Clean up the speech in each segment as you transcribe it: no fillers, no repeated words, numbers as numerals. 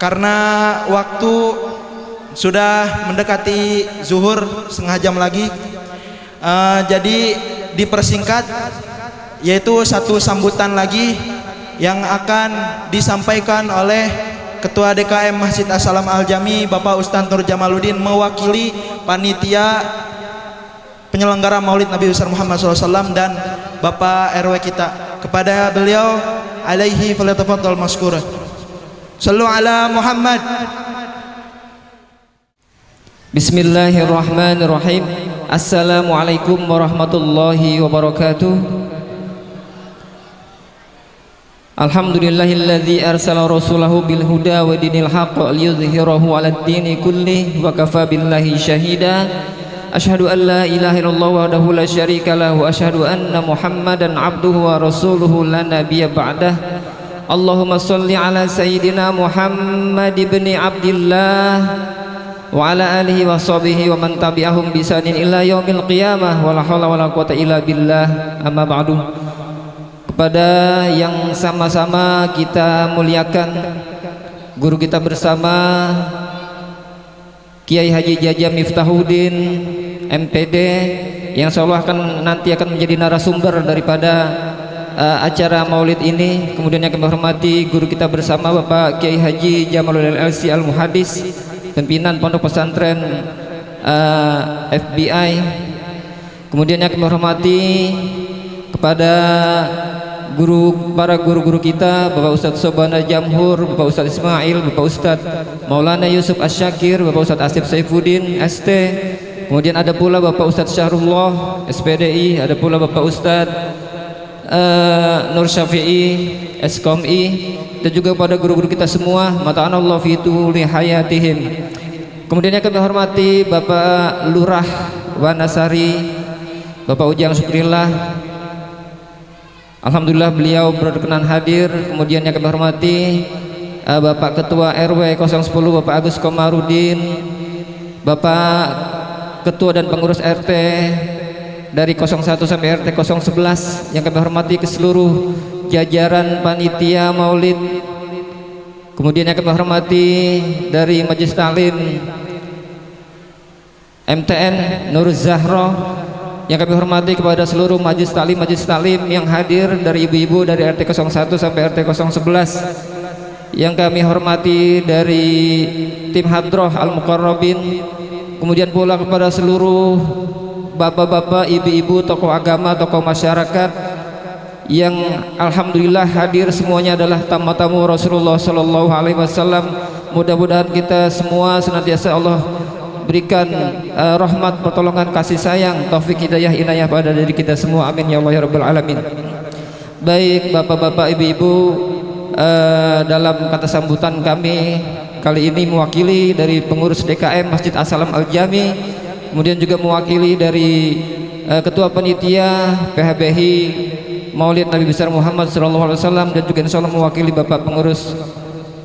karena waktu sudah mendekati zuhur setengah jam lagi, jadi dipersingkat, yaitu satu sambutan lagi yang akan disampaikan oleh Ketua DKM Masjid As-Salam Al-Jami Bapak Ustadz Nur Jamaluddin mewakili panitia penyelenggara Maulid Nabi besar Muhammad SAW dan Bapak RW kita. Kepada beliau, alaihi falyatafaddal mashkura. Sallu ala Muhammad. Bismillahirrahmanirrahim. Assalamualaikum warahmatullahi wabarakatuh. Alhamdulillahilladzi arsala rasulahu bil huda wa dinil haqq liyudhhirahu 'alad dini kullih wa kafa billahi syahida. Asyhadu an la ilaha illallah wahdahu la syarika lahu wa asyhadu anna Muhammadan 'abduhu wa rasuluhu la nabiyya ba'dah. Allahumma shalli 'ala sayyidina Muhammad ibni Abdillah wa ala alihi wa sahbihi wa man tabi'ahum bi ihsanin ila yaumil qiyamah wa la haula wa la quwwata illa billah. Amma ba'du. Kepada yang sama-sama kita muliakan, guru kita bersama Kiai Haji Jaja Miftahuddin MPD yang insyaallah nanti akan menjadi narasumber daripada acara maulid ini. Kemudian yang kami hormati guru kita bersama Bapak Kiai Haji Jamalul LC Al-Muhaddis, pimpinan Pondok Pesantren FBI. Kemudian yang kami hormati kepada para guru-guru kita, Bapak Ustadz Sobana Jamhur, Bapak Ustadz Ismail, Bapak Ustadz Maulana Yusuf Asyakir, Bapak Ustadz Asif Saifuddin ST. Kemudian ada pula Bapak Ustadz Syahrullah SPDI, ada pula Bapak Ustadz Nur Syafi'i SKOMI, dan juga pada guru-guru kita semua, mata'anallahu fi tuli hayatihim. Kemudian yang kami hormati Bapak Lurah Wanasari, Bapak Ujang Syukrillah, alhamdulillah beliau berkenan hadir. Kemudian yang kami hormati Bapak Ketua RW 010 Bapak Agus Komarudin, Bapak Ketua dan pengurus RT dari 01 sampai RT 011, yang kami hormati ke seluruh jajaran panitia Maulid. Kemudian yang kami hormati dari Majelis Taklim MTN Nur Zahra, yang kami hormati kepada seluruh majelis taklim yang hadir, dari ibu-ibu dari RT 01 sampai RT 011, yang kami hormati dari tim Hadroh Al-Muqarrabin. Kemudian pula kepada seluruh bapak-bapak, ibu-ibu, tokoh agama, tokoh masyarakat yang alhamdulillah hadir semuanya adalah tamu-tamu Rasulullah Sallallahu Alaihi Wasallam. Mudah-mudahan kita semua senantiasa Allah berikan rahmat, pertolongan, kasih sayang, taufik, hidayah, inayah pada diri kita semua. Amin ya Allah ya Rabbal Alamin. Baik bapak-bapak, ibu-ibu, dalam kata sambutan kami kali ini mewakili dari pengurus DKM Masjid As-Salam Al-Jami, kemudian juga mewakili dari Ketua Panitia PHBHI Maulid Nabi besar Muhammad SAW, dan juga insya Allah mewakili Bapak pengurus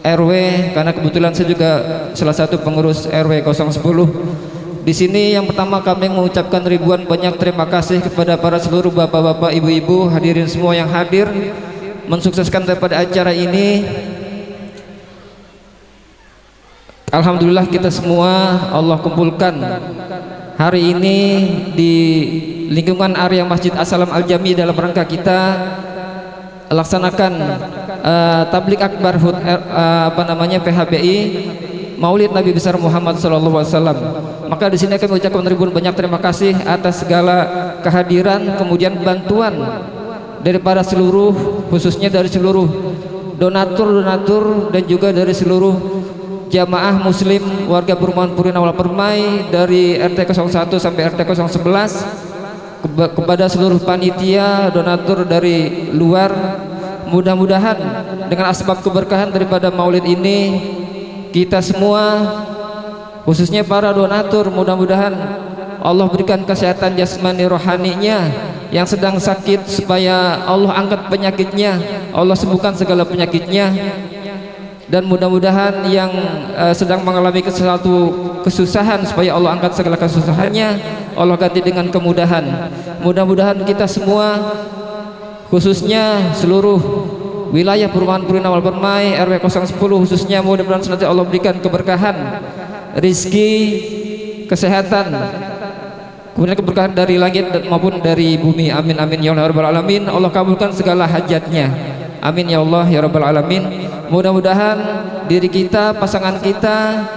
RW, karena kebetulan saya juga salah satu pengurus RW 010. Di sini yang pertama kami mengucapkan ribuan banyak terima kasih kepada para seluruh bapak-bapak, ibu-ibu, hadirin semua yang hadir mensukseskan daripada acara ini. Alhamdulillah kita semua Allah kumpulkan hari ini di lingkungan area Masjid As-Salam Al-Jami dalam rangka kita laksanakan tablik akbar PHBI Maulid Nabi besar Muhammad SAW. Maka di sini kami mengucapkan ribuan banyak terima kasih atas segala kehadiran, kemudian bantuan dari para seluruh, khususnya dari seluruh donatur dan juga dari seluruh jamaah muslim warga perumahan Purina Wal Permai dari RT 01 sampai RT 011, kepada seluruh panitia, donatur dari luar. Mudah-mudahan dengan asbab keberkahan daripada maulid ini, kita semua khususnya para donatur, mudah-mudahan Allah berikan kesehatan jasmani rohaninya yang sedang sakit, supaya Allah angkat penyakitnya, Allah sembuhkan segala penyakitnya. Dan mudah-mudahan yang sedang mengalami sesuatu kesusahan, supaya Allah angkat segala kesusahannya, Allah ganti dengan kemudahan. Mudah-mudahan kita semua, khususnya seluruh wilayah Perumahan Purina Wal Permai RW 010 khususnya, mudah-mudahan senantiasa Allah berikan keberkahan, rizki, kesehatan, kemudian keberkahan dari langit maupun dari bumi. Amin amin ya Allah rabbal alamin. Allah kabulkan segala hajatnya. Amin ya Allah ya rabbal alamin. Mudah-mudahan diri kita, pasangan kita,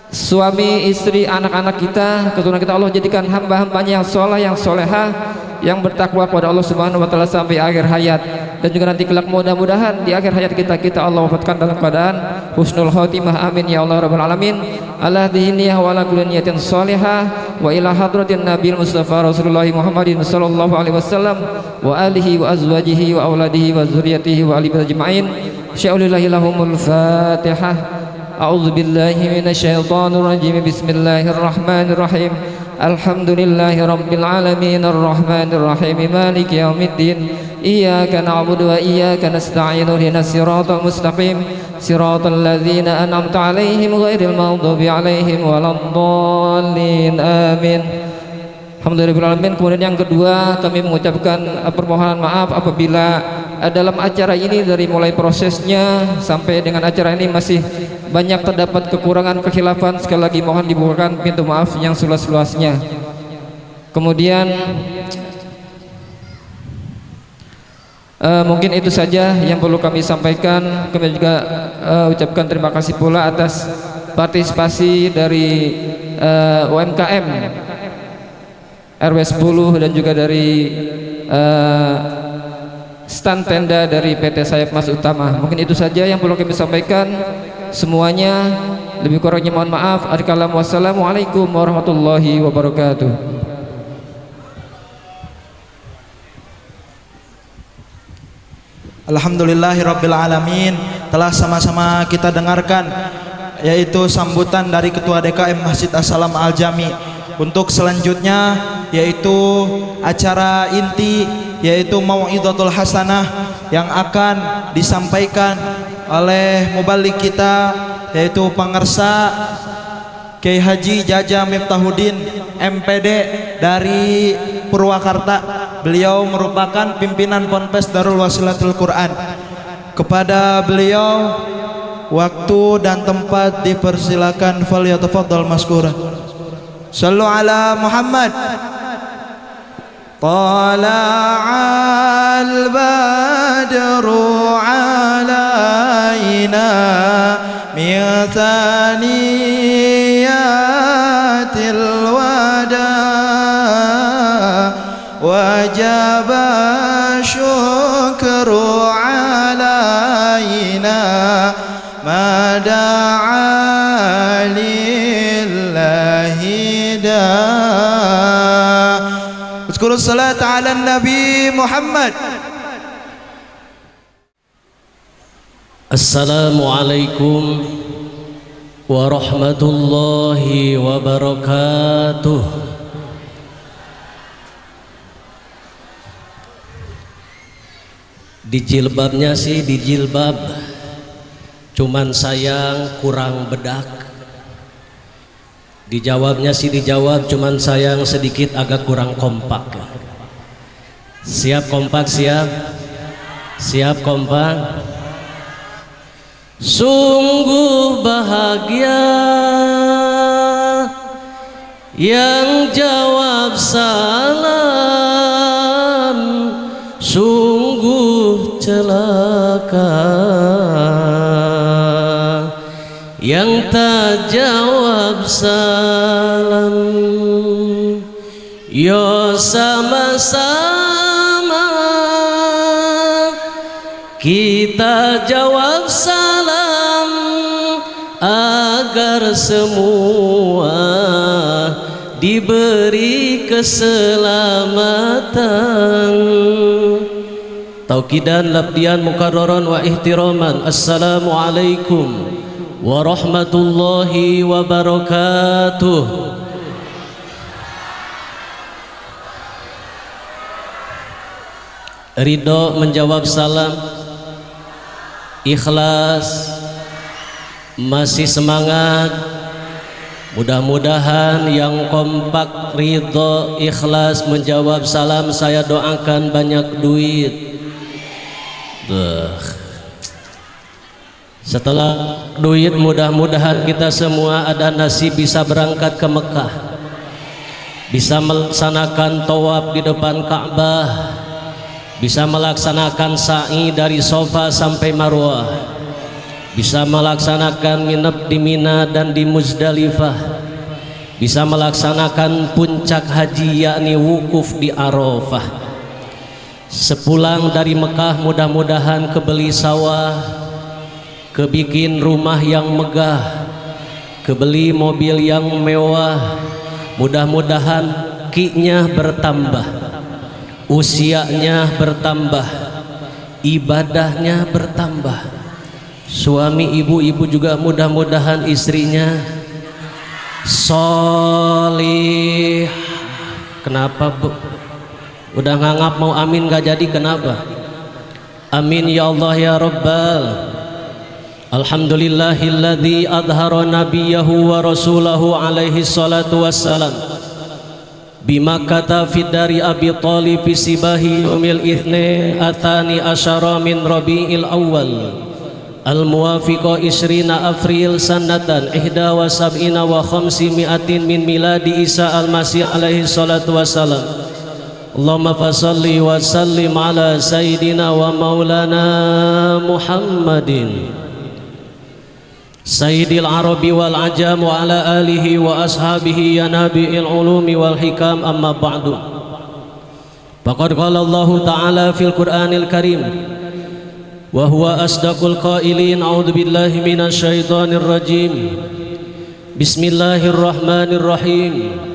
suami, istri, anak-anak kita, keturunan kita, Allah jadikan hamba-hambanya yang soleh, yang solehah, yang bertakwa kepada Allah Subhanahu wa taala sampai akhir hayat. Dan juga nanti kelak mudah-mudahan di akhir hayat kita Allah wafatkan dalam keadaan husnul khotimah. Amin ya Allah rabbal alamin. Ala diniyah wa ala kulli niyatin shalihah wa ila hadratin nabiyil mustafa Rasulullah Muhammadin sallallahu alaihi wasallam wa alihi wa azwajihi wa auladihi wa dzurriyyatihi wa alihi ajma'in. Sya'ulillahi lahumul Fatihah. A'udzu billahi minasyaitonir rajim. Bismillahirrahmanirrahim. Alhamdulillahi rabbil alamin arrahmanir rahim maliki yaumiddin. Iyyaka na'budu wa iyyaka nasta'in. Ihdinas siratal mustaqim siratal ladzina an'amta 'alaihim ghairil maghdubi 'alaihim waladdallin. Amin. Alhamdulillahirrahmanirrahim. Kemudian yang kedua, kami mengucapkan permohonan maaf apabila dalam acara ini dari mulai prosesnya sampai dengan acara ini masih banyak terdapat kekurangan, kekhilafan. Sekali lagi mohon dibukakan pintu maaf yang seluas-luasnya. Kemudian mungkin itu saja yang perlu kami sampaikan. Kami juga ucapkan terima kasih pula atas partisipasi dari UMKM RW 10 dan juga dari stand tenda dari PT Sayap Mas Utama. Mungkin itu saja yang perlu kami sampaikan semuanya. Lebih kurangnya mohon maaf. Wassalamualaikum warahmatullahi wabarakatuh. Alhamdulillahirabbil alamin. Telah sama-sama kita dengarkan yaitu sambutan dari Ketua DKM Masjid As-Salam Al-Jami. Untuk selanjutnya yaitu acara inti yaitu Mau'izatul Hasanah yang akan disampaikan oleh muballigh kita yaitu Pangersa Kiai Haji Jaja Miftahuddin MPD dari Purwakarta. Beliau merupakan pimpinan Ponpes Darul Wasilatul Quran. Kepada beliau waktu dan tempat dipersilakan, falyatafaddal maskura. Sallu ala Muhammad. Tala'al badru alaina min thaniyatil wada wajaba syukru alaina mada'a lillahi da. Uzkuru salat ala Nabi Muhammad. Assalamualaikum warahmatullahi wabarakatuh. Di jilbabnya sih di jilbab, cuman sayang kurang bedak. Dijawabnya sih dijawab, cuman sayang sedikit agak kurang kompak. Siap kompak, siap? Siap kompak? Sungguh bahagia yang jawab salam, sungguh celaka yang tak jawab salam. Yo sama-sama kita jawab salam agar semua diberi keselamatan. Tauqidan labdian mukarraran wa ihtiraman. Assalamualaikum warahmatullahi wabarakatuh. Ridho menjawab salam, ikhlas, masih semangat. Mudah-mudahan yang kompak, ridho, ikhlas menjawab salam, saya doakan banyak duit, Setelah duit, mudah-mudahan kita semua ada nasib bisa berangkat ke Mekah, bisa melaksanakan tawaf di depan Ka'bah, bisa melaksanakan sa'i dari Safa sampai Marwah, bisa melaksanakan nginep di Mina dan di Muzdalifah, bisa melaksanakan puncak haji yakni wukuf di Arafah. Sepulang dari Mekah mudah-mudahan kebeli sawah, kebikin rumah yang megah, kebeli mobil yang mewah. Mudah-mudahan kinya bertambah, usianya bertambah, ibadahnya bertambah. Suami ibu-ibu juga mudah-mudahan istrinya solih. Kenapa bu? Udah ngangap mau amin gak jadi, kenapa? Amin ya Allah ya Rabbal. Alhamdulillahilladzi adhara nabiyahu wa rasulahu alaihi salatu wassalam bima kata fid dari Abi Thalib fi sibahi umil ithne athani asyara min Rabiil awal al muwafiqa isrina April sanatan ihda wa sab'ina wa khamsimi'atin min miladi Isa al Masih alaihi salatu wassalam. Allahumma fasalli wa sallim ala sayyidina wa maulana Muhammadin Sayyidil Arabi wal Ajam wa ala alihi wa ashabihi ya nabi'il ulumi wal hikam, amma ba'du. Faqad qala Allah Ta'ala fil Qur'anil Karim wa huwa asdaqul qailin, a'udzu billahi minasy syaithanir rajim. Bismillahirrahmanirrahim.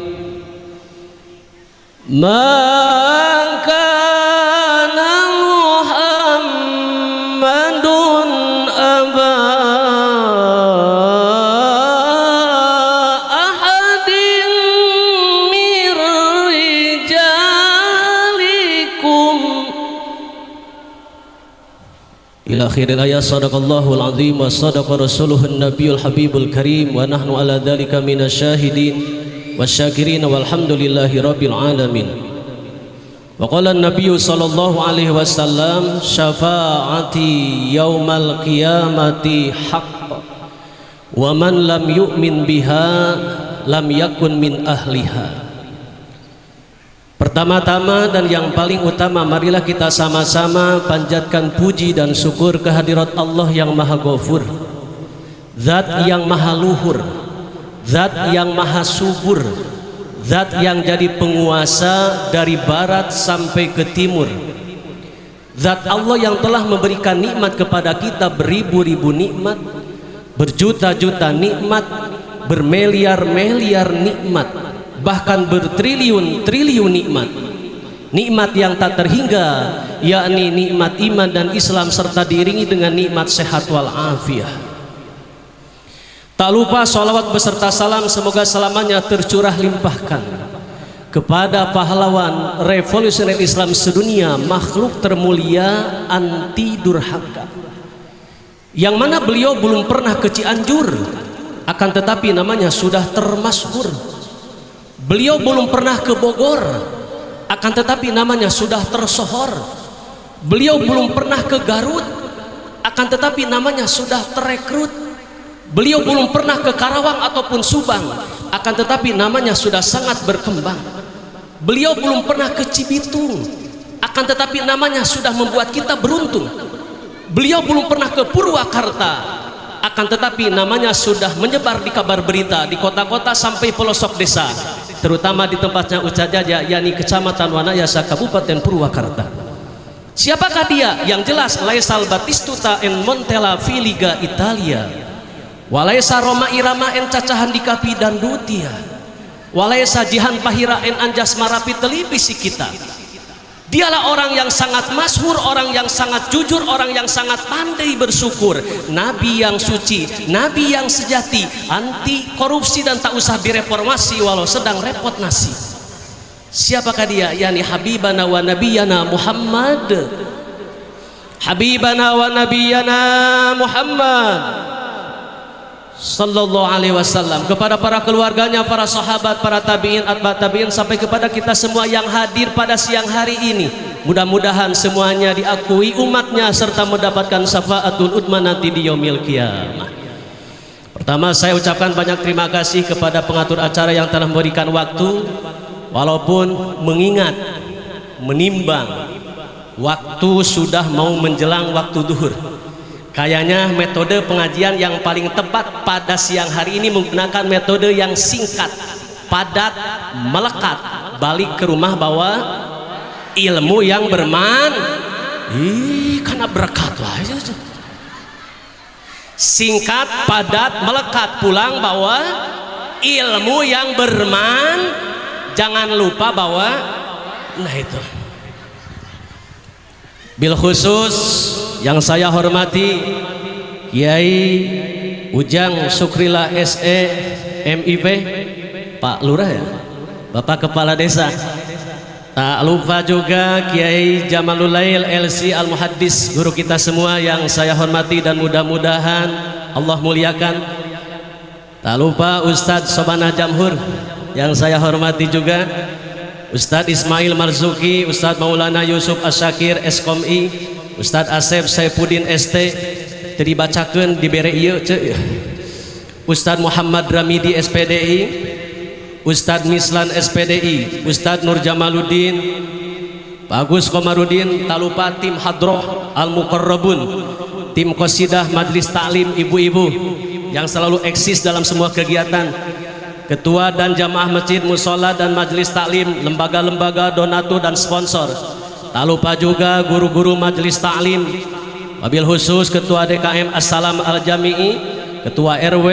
Man kana Muhammadun aba ila akhiril ayat. Sadaqallahul azim wa sadaqa rasuluhun nabiyul habibul karim wa nahnu ala dhalika minasyahidin wasyakirin walhamdulillahi rabbil alamin. Wa qala an-nabiyyu sallallahu alaihi wasallam syafaati yaumal qiyamati haqq wa man lam yu'min biha lam yakun min ahliha. Pertama-tama dan yang paling utama, marilah kita sama-sama panjatkan puji dan syukur kehadirat Allah yang Maha Ghafur, Zat yang Maha Luhur, Zat yang Maha Subur, Zat yang jadi penguasa dari barat sampai ke timur, Zat Allah yang telah memberikan nikmat kepada kita beribu-ribu nikmat, berjuta-juta nikmat, bermiliar-miliar nikmat, bahkan bertriliun-triliun nikmat. Nikmat yang tak terhingga, yakni nikmat iman dan Islam serta diiringi dengan nikmat sehat wal afiah. Tak lupa salawat beserta salam semoga selamanya tercurah limpahkan kepada pahlawan revolusioner Islam sedunia, makhluk termulia anti durhaka, yang mana beliau belum pernah ke Cianjur, akan tetapi namanya sudah termasyhur. Beliau belum pernah ke Bogor, akan tetapi namanya sudah tersohor. Beliau belum pernah ke Garut, akan tetapi namanya sudah terekrut. Beliau belum pernah ke Karawang ataupun Subang, akan tetapi namanya sudah sangat berkembang. Beliau belum pernah ke Cibitung, akan tetapi namanya sudah membuat kita beruntung. Beliau belum pernah ke Purwakarta, akan tetapi namanya sudah menyebar di kabar berita di kota-kota sampai pelosok desa, terutama di tempatnya Ustaz Jaja, yakni Kecamatan Wanayasa, Kabupaten Purwakarta. Siapakah dia? Yang jelas laisal Batistuta en Montella fi Liga Italia, walaisa Roma Irama en cacahan di Kapi dan Dutia, walaisa Jihan Pahira en Anjas Marapi televisi kita. Dialah orang yang sangat masyhur, orang yang sangat jujur, orang yang sangat pandai bersyukur, nabi yang suci, nabi yang sejati, anti korupsi dan tak usah direformasi walau sedang repot nasi. Siapakah dia? Yani habibana wa nabiyana Muhammad, habibana wa nabiyana Muhammad sallallahu alaihi wasallam, kepada para keluarganya, para sahabat, para tabi'in, atba tabi'in, sampai kepada kita semua yang hadir pada siang hari ini Mudah-mudahan semuanya diakui umatnya serta mendapatkan syafaatul udma nanti di yaumil qiyamah. Pertama, saya ucapkan banyak terima kasih kepada pengatur acara yang telah memberikan waktu, walaupun mengingat, menimbang waktu sudah mau menjelang waktu duhur. Kayaknya metode pengajian yang paling tepat pada siang hari ini menggunakan metode yang singkat, padat, melekat, balik ke rumah bawa ilmu yang karena berkat lah. Singkat, padat, melekat, pulang bawa ilmu yang jangan lupa bawa. Nah itu bil khusus yang saya hormati Kiai Ujang Sukrila SE MIP, Pak Lurah ya, Bapak Kepala Desa. Tak lupa juga Kiai Jamalul Lail LC Al-Muhaddis, guru kita semua yang saya hormati dan mudah-mudahan Allah muliakan. Tak lupa Ustadz Sobana Jamhur yang saya hormati juga, Ustadz Ismail Marzuki, Ustadz Maulana Yusuf Asyakir SKOMI, Ustadz Asep Saifuddin ST dibacakan di bere ieu ceu, Ustadz Muhammad Ramidi SPDI, Ustadz Mislan SPDI, Ustadz Nur Jamaluddin, Bagus Komarudin. Tak lupa tim Hadroh Al-Muqarrabun, tim Qasidah Majlis Ta'lim ibu-ibu yang selalu eksis dalam semua kegiatan, ketua dan jamaah masjid, musola dan majelis taklim, lembaga-lembaga, donatur dan sponsor. Tak lupa juga guru-guru majelis taklim, wabil khusus ketua DKM Assalam Al-Jami'i, ketua RW,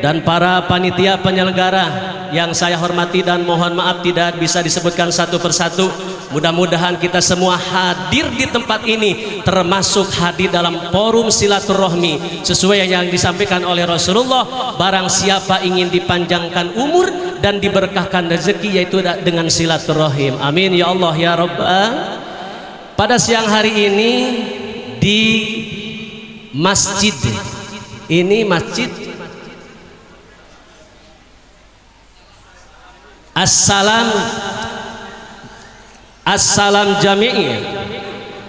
dan para panitia penyelenggara yang saya hormati dan mohon maaf tidak bisa disebutkan satu persatu. Mudah-mudahan kita semua hadir di tempat ini, termasuk hadir dalam forum silaturahmi sesuai yang disampaikan oleh Rasulullah. Barang siapa ingin dipanjangkan umur dan diberkahkan rezeki, yaitu dengan silaturahim. Amin ya Allah ya Rabbal. Pada siang hari ini di masjid ini, masjid Assalam Jami'i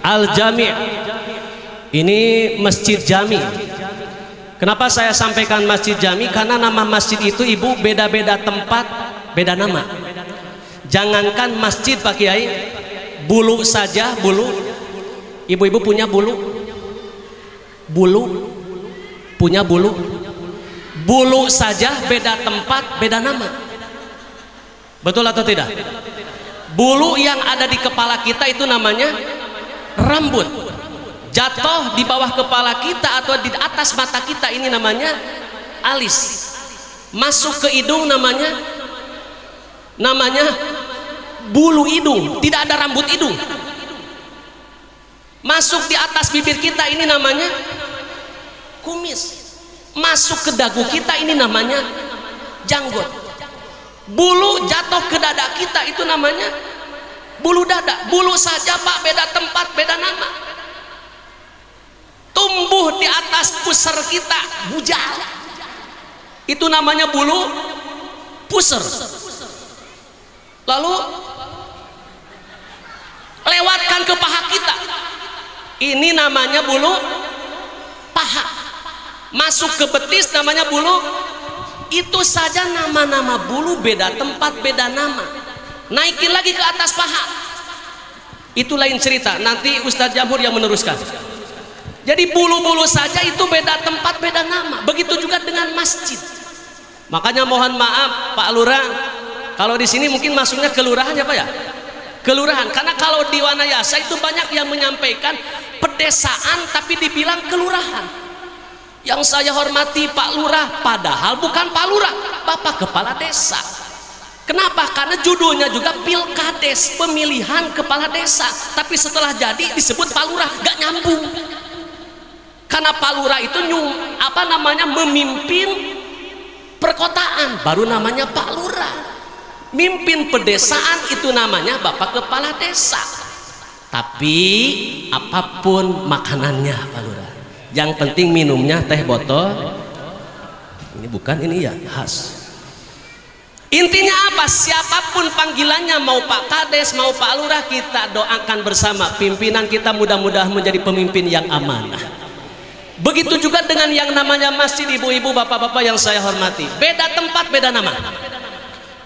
Al-Jami', ini masjid jami. Kenapa saya sampaikan masjid jami? Karena nama masjid itu ibu beda-beda tempat, beda nama. Jangankan masjid Pak Kiai, bulu saja, bulu, ibu-ibu punya bulu punya bulu saja beda tempat, beda nama. Betul atau tidak? Bulu yang ada di kepala kita itu namanya rambut. Jatuh di bawah kepala kita atau di atas mata kita ini namanya alis. Masuk ke hidung namanya bulu hidung, tidak ada rambut hidung. Masuk di atas bibir kita ini namanya kumis. Masuk ke dagu kita ini namanya janggut. Bulu jatuh ke dada kita itu namanya bulu dada. Bulu saja Pak, beda tempat, beda nama. Tumbuh di atas pusar kita, bujal, itu namanya bulu pusar. Lalu lewatkan ke paha kita, ini namanya bulu paha. Masuk ke betis namanya bulu. Itu saja nama-nama bulu, beda tempat, beda nama. Naikin lagi ke atas paha, itu lain cerita. Nanti Ustadz Jamhur yang meneruskan. Jadi bulu-bulu saja itu beda tempat, beda nama. Begitu juga dengan masjid. Makanya mohon maaf Pak Lurah, kalau di sini mungkin masuknya kelurahan ya Pak ya? Kelurahan. Karena kalau di Wanayasa itu banyak yang menyampaikan pedesaan tapi dibilang kelurahan. Yang saya hormati Pak Lurah, padahal bukan Pak Lurah, Bapak Kepala Desa. Kenapa? Karena judulnya juga Pilkades, pemilihan kepala desa. Tapi setelah jadi disebut Pak Lurah, gak nyambung. Karena Pak Lurah itu memimpin perkotaan, baru namanya Pak Lurah. Mimpin pedesaan itu namanya Bapak Kepala Desa. Tapi apapun makanannya Pak Lurah, yang penting minumnya teh botol. Ini bukan, ini ya khas. Intinya apa? Siapapun panggilannya, mau Pak Kades, mau Pak Lurah, kita doakan bersama pimpinan kita mudah-mudahan menjadi pemimpin yang amanah. Begitu juga dengan yang namanya masjid, ibu-ibu, bapak-bapak yang saya hormati. Beda tempat, beda nama.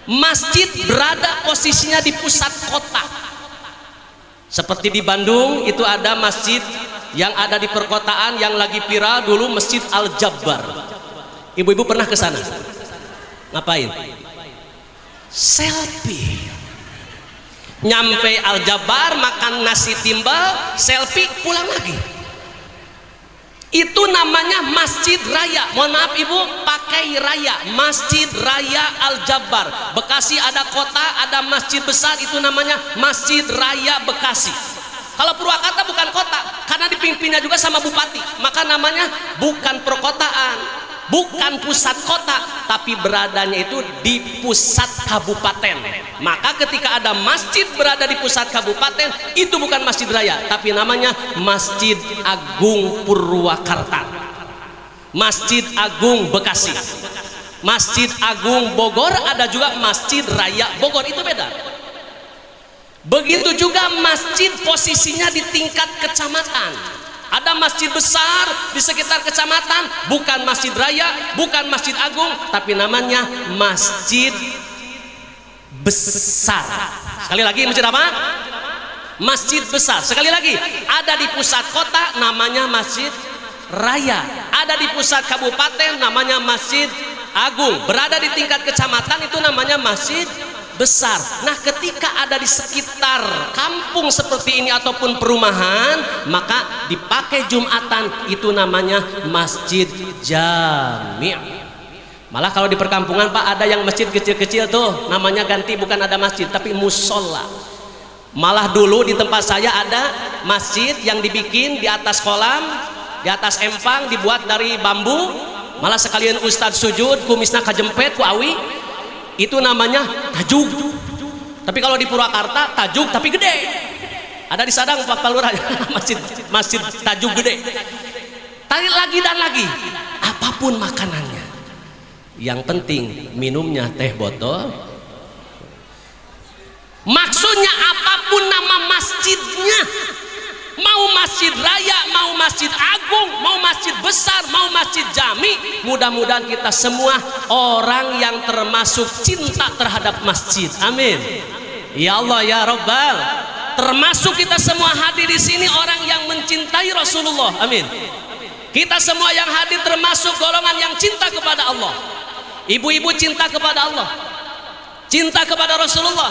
Masjid berada posisinya di pusat kota. Seperti di Bandung itu ada masjid yang ada di perkotaan yang lagi viral dulu, Masjid Al-Jabbar. Ibu-ibu pernah ke sana? Ngapain? Selfie. Nyampe Al-Jabbar makan nasi timbal, selfie, pulang lagi. Itu namanya Masjid Raya. Mohon maaf ibu, pakai raya. Masjid Raya Al-Jabbar. Bekasi ada kota, ada masjid besar, itu namanya Masjid Raya Bekasi. Kalau Purwakarta bukan kota, karena dipimpinnya juga sama bupati, maka namanya bukan perkotaan, bukan pusat kota, tapi beradanya itu di pusat kabupaten. Maka ketika ada masjid berada di pusat kabupaten, itu bukan masjid raya, tapi namanya Masjid Agung Purwakarta, Masjid Agung Bekasi, Masjid Agung Bogor, ada juga Masjid Raya Bogor, itu beda. Begitu juga masjid posisinya di tingkat kecamatan. Ada masjid besar di sekitar kecamatan, bukan masjid raya, bukan masjid agung, tapi namanya masjid besar. Sekali lagi, masjid apa? Masjid besar. Sekali lagi, ada di pusat kota namanya masjid raya, ada di pusat kabupaten namanya masjid agung, berada di tingkat kecamatan itu namanya masjid besar. Nah, ketika ada di sekitar kampung seperti ini ataupun perumahan, maka dipakai Jumatan, itu namanya masjid jami'. Malah kalau di perkampungan Pak, ada yang masjid kecil-kecil tuh namanya ganti, bukan ada masjid tapi musola. Malah dulu di tempat saya ada masjid yang dibikin di atas kolam, di atas empang, dibuat dari bambu. Malah sekalian ustadz sujud kumisna kajempet ku awi, itu namanya tajuk. Tapi kalau di Purwakarta tajuk tapi gede. Ada di Sadang Pak Lurah masjid tajuk gede. Tarik lagi dan lagi. Apapun makanannya, yang penting minumnya teh botol. Maksudnya apapun nama masjidnya, mau masjid raya, mau masjid agung, mau masjid besar, mau masjid jami, mudah-mudahan kita semua orang yang termasuk cinta terhadap masjid. Amin. Ya Allah ya Rabbal. Termasuk kita semua hadir di sini orang yang mencintai Rasulullah. Amin. Kita semua yang hadir termasuk golongan yang cinta kepada Allah. Ibu-ibu cinta kepada Allah, cinta kepada Rasulullah,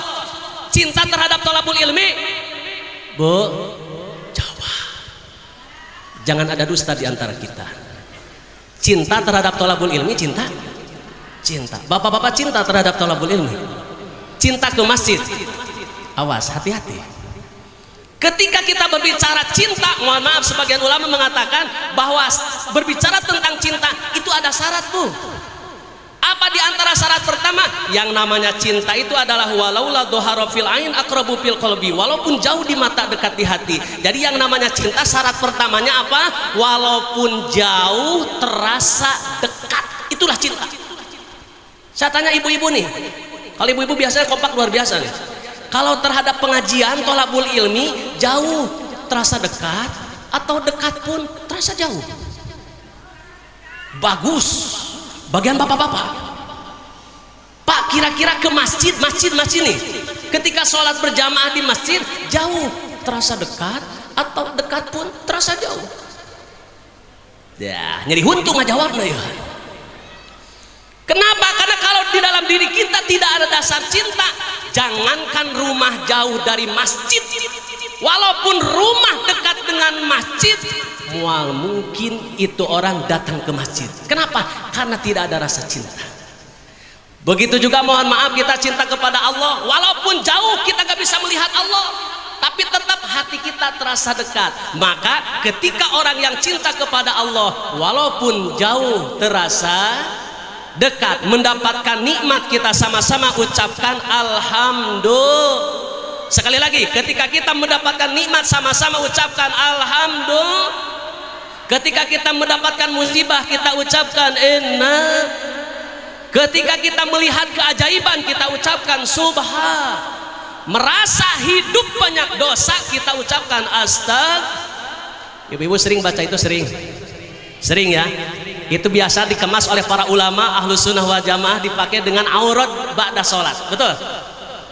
cinta terhadap thalabul ilmi. Bu, jangan ada dusta di antara kita. Cinta terhadap thalabul ilmi, cinta. Bapak-bapak cinta terhadap thalabul ilmi, cinta ke masjid. Awas, hati-hati. Ketika kita berbicara cinta, mohon maaf, sebagian ulama mengatakan bahwa berbicara tentang cinta itu ada syarat, Bu. Apa di antara syarat pertama? Yang namanya cinta itu adalah walaula dohara fil ain aqrabu fil qalbi, walaupun jauh di mata dekat di hati. Jadi yang namanya cinta syarat pertamanya apa? Walaupun jauh terasa dekat. Itulah cinta. Saya tanya ibu-ibu nih. Kalau ibu-ibu biasanya kompak luar biasa nih. Kalau terhadap pengajian thalabul ilmi jauh terasa dekat atau dekat pun terasa jauh? Bagus. Bagian bapak-bapak, Pak, kira-kira ke masjid nih, ketika sholat berjamaah di masjid, jauh terasa dekat atau dekat pun terasa jauh? Ya, nyeri huntung aja jawabnya ya. Kenapa? Karena kalau di dalam diri kita tidak ada dasar cinta, jangankan rumah jauh dari masjid, walaupun rumah dekat dengan masjid, mual mungkin itu orang datang ke masjid. Kenapa? Karena tidak ada rasa cinta. Begitu juga mohon maaf, kita cinta kepada Allah, walaupun jauh kita gak bisa melihat Allah, tapi tetap hati kita terasa dekat. Maka ketika orang yang cinta kepada Allah, walaupun jauh terasa dekat, mendapatkan nikmat, kita sama-sama ucapkan alhamdulillah. Sekali lagi, ketika kita mendapatkan nikmat, sama-sama ucapkan alhamdulillah. Ketika kita mendapatkan musibah, kita ucapkan inna. Ketika kita melihat keajaiban kita ucapkan subhan. Merasa hidup banyak dosa kita ucapkan astag. Ibu-ibu sering baca itu, sering ya. Itu biasa dikemas oleh para ulama ahlus sunnah wal jamaah, dipakai dengan aurat ba'da sholat, betul?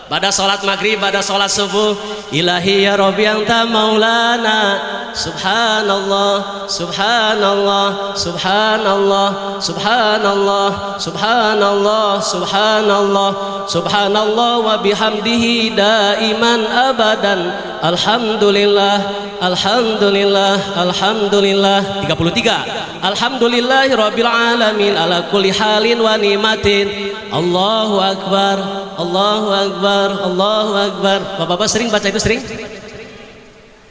Pada sholat maghrib, pada sholat subuh, ilahi ya Rabbi anta maulana, subhanallah, subhanallah, subhanallah, subhanallah, subhanallah, subhanallah, subhanallah wa bihamdihi daiman abadan, alhamdulillah, alhamdulillah, alhamdulillah. 33. Alhamdulillahi rabbil alamin ala kulli halin wa ni'matin. Allahu akbar, Allahu akbar, Allahu akbar. Bapak-bapak sering baca itu, sering?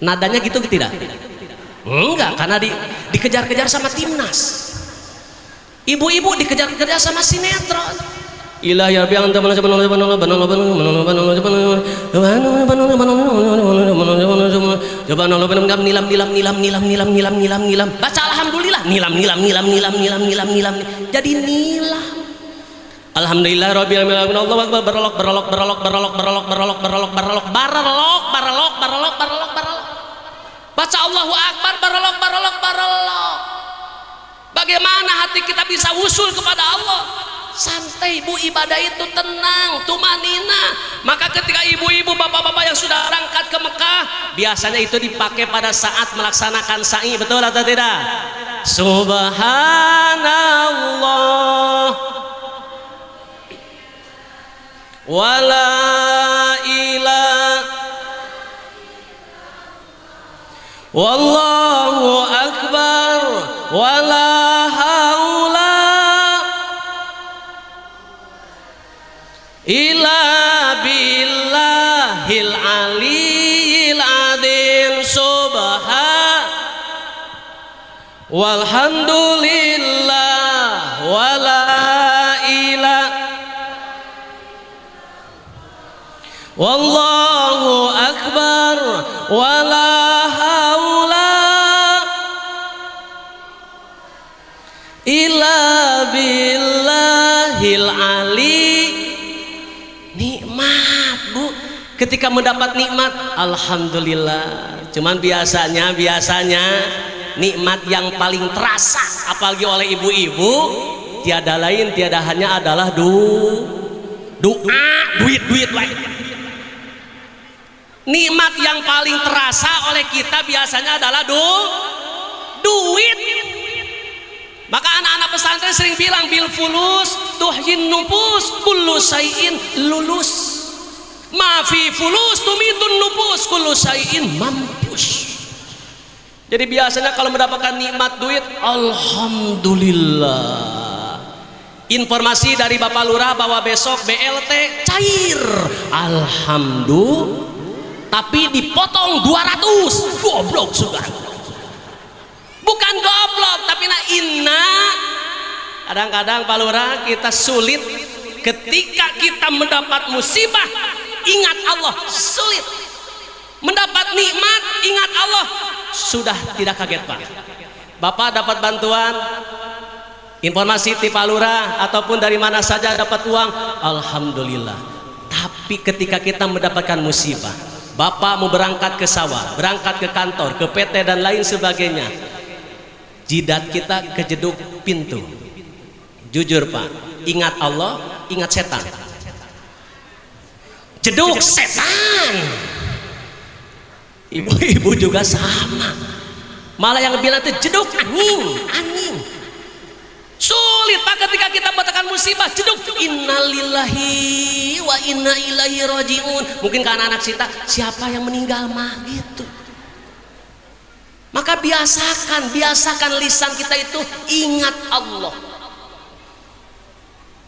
Nadanya gitu tidak? Enggak, karena dikejar-kejar sama timnas. Ibu-ibu dikejar-kejar sama sinetron. Ilahi rabbi anta nilam. Baca alhamdulillah, nilam. Jadi nilam. Alhamdulillah rabbil alamin. Allahu akbar. Baralok. Baca Allahu akbar, baralok. Bagaimana hati kita bisa usul kepada Allah? Santai Bu, ibadah itu tenang, tumanina. Maka ketika ibu-ibu, bapak-bapak yang sudah berangkat ke Mekah, biasanya itu dipakai pada saat melaksanakan sa'i, betul atau tidak? Subhanallah wala ilaha wallahu akbar wala haula illa billahil aliyil adzim. Subhan walhamdulillah wala ilaha wallahu akbar wala haula illa billahil ali. Nikmat Bu, ketika mendapat nikmat alhamdulillah. Cuman biasanya nikmat yang paling terasa apalagi oleh ibu-ibu tiada lain tiada hanya adalah doa, duit lagi. Nikmat yang paling terasa oleh kita biasanya adalah duit. Maka anak-anak pesantren sering bilang bil fulus tuhyin nufus kullu syai'in lulus. Ma fi fulus tumitun nufus kullu syai'in mampus. Jadi biasanya kalau mendapatkan nikmat duit alhamdulillah. Informasi dari Bapak Lurah bahwa besok BLT cair, alhamdulillah. Tapi dipotong 200, goblok sudah. Bukan goblok, tapi inna. Kadang-kadang Pak Lurah kita sulit ketika kita mendapat musibah, ingat Allah, sulit. Mendapat nikmat, ingat Allah, sudah tidak kaget Pak. Bapak dapat bantuan, informasi di Pak Lurah ataupun dari mana saja dapat uang, alhamdulillah. Tapi ketika kita mendapatkan musibah, Bapak mau berangkat ke sawah, berangkat ke kantor, ke PT dan lain sebagainya, jidat kita kejeduk pintu. Jujur Pak, ingat Allah, ingat setan. Jeduk setan. Ibu-ibu juga sama. Malah yang bilang itu jeduk angin. Sulit Pak ketika kita mendapatkan musibah, jeduk innalillahi wa inna ilaihi rajiun. Mungkin ke anak-anak kita, siapa yang meninggal mah gitu. Maka biasakan lisan kita itu ingat Allah.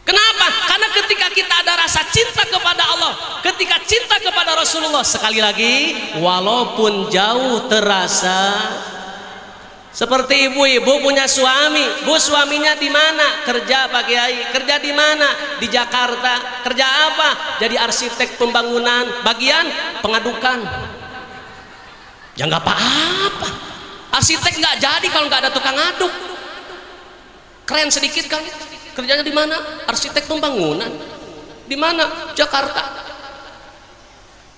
Kenapa? Karena ketika kita ada rasa cinta kepada Allah, ketika cinta kepada Rasulullah, sekali lagi walaupun jauh terasa. Seperti ibu-ibu punya suami, Bu suaminya di mana? Kerja Pak Kiai. Kerja di mana? Di Jakarta. Kerja apa? Jadi arsitek pembangunan, bagian pengadukan. Ya nggak apa-apa. Arsitek nggak jadi kalau nggak ada tukang aduk. Keren sedikit kan? Kerjanya di mana? Arsitek pembangunan. Di mana? Jakarta.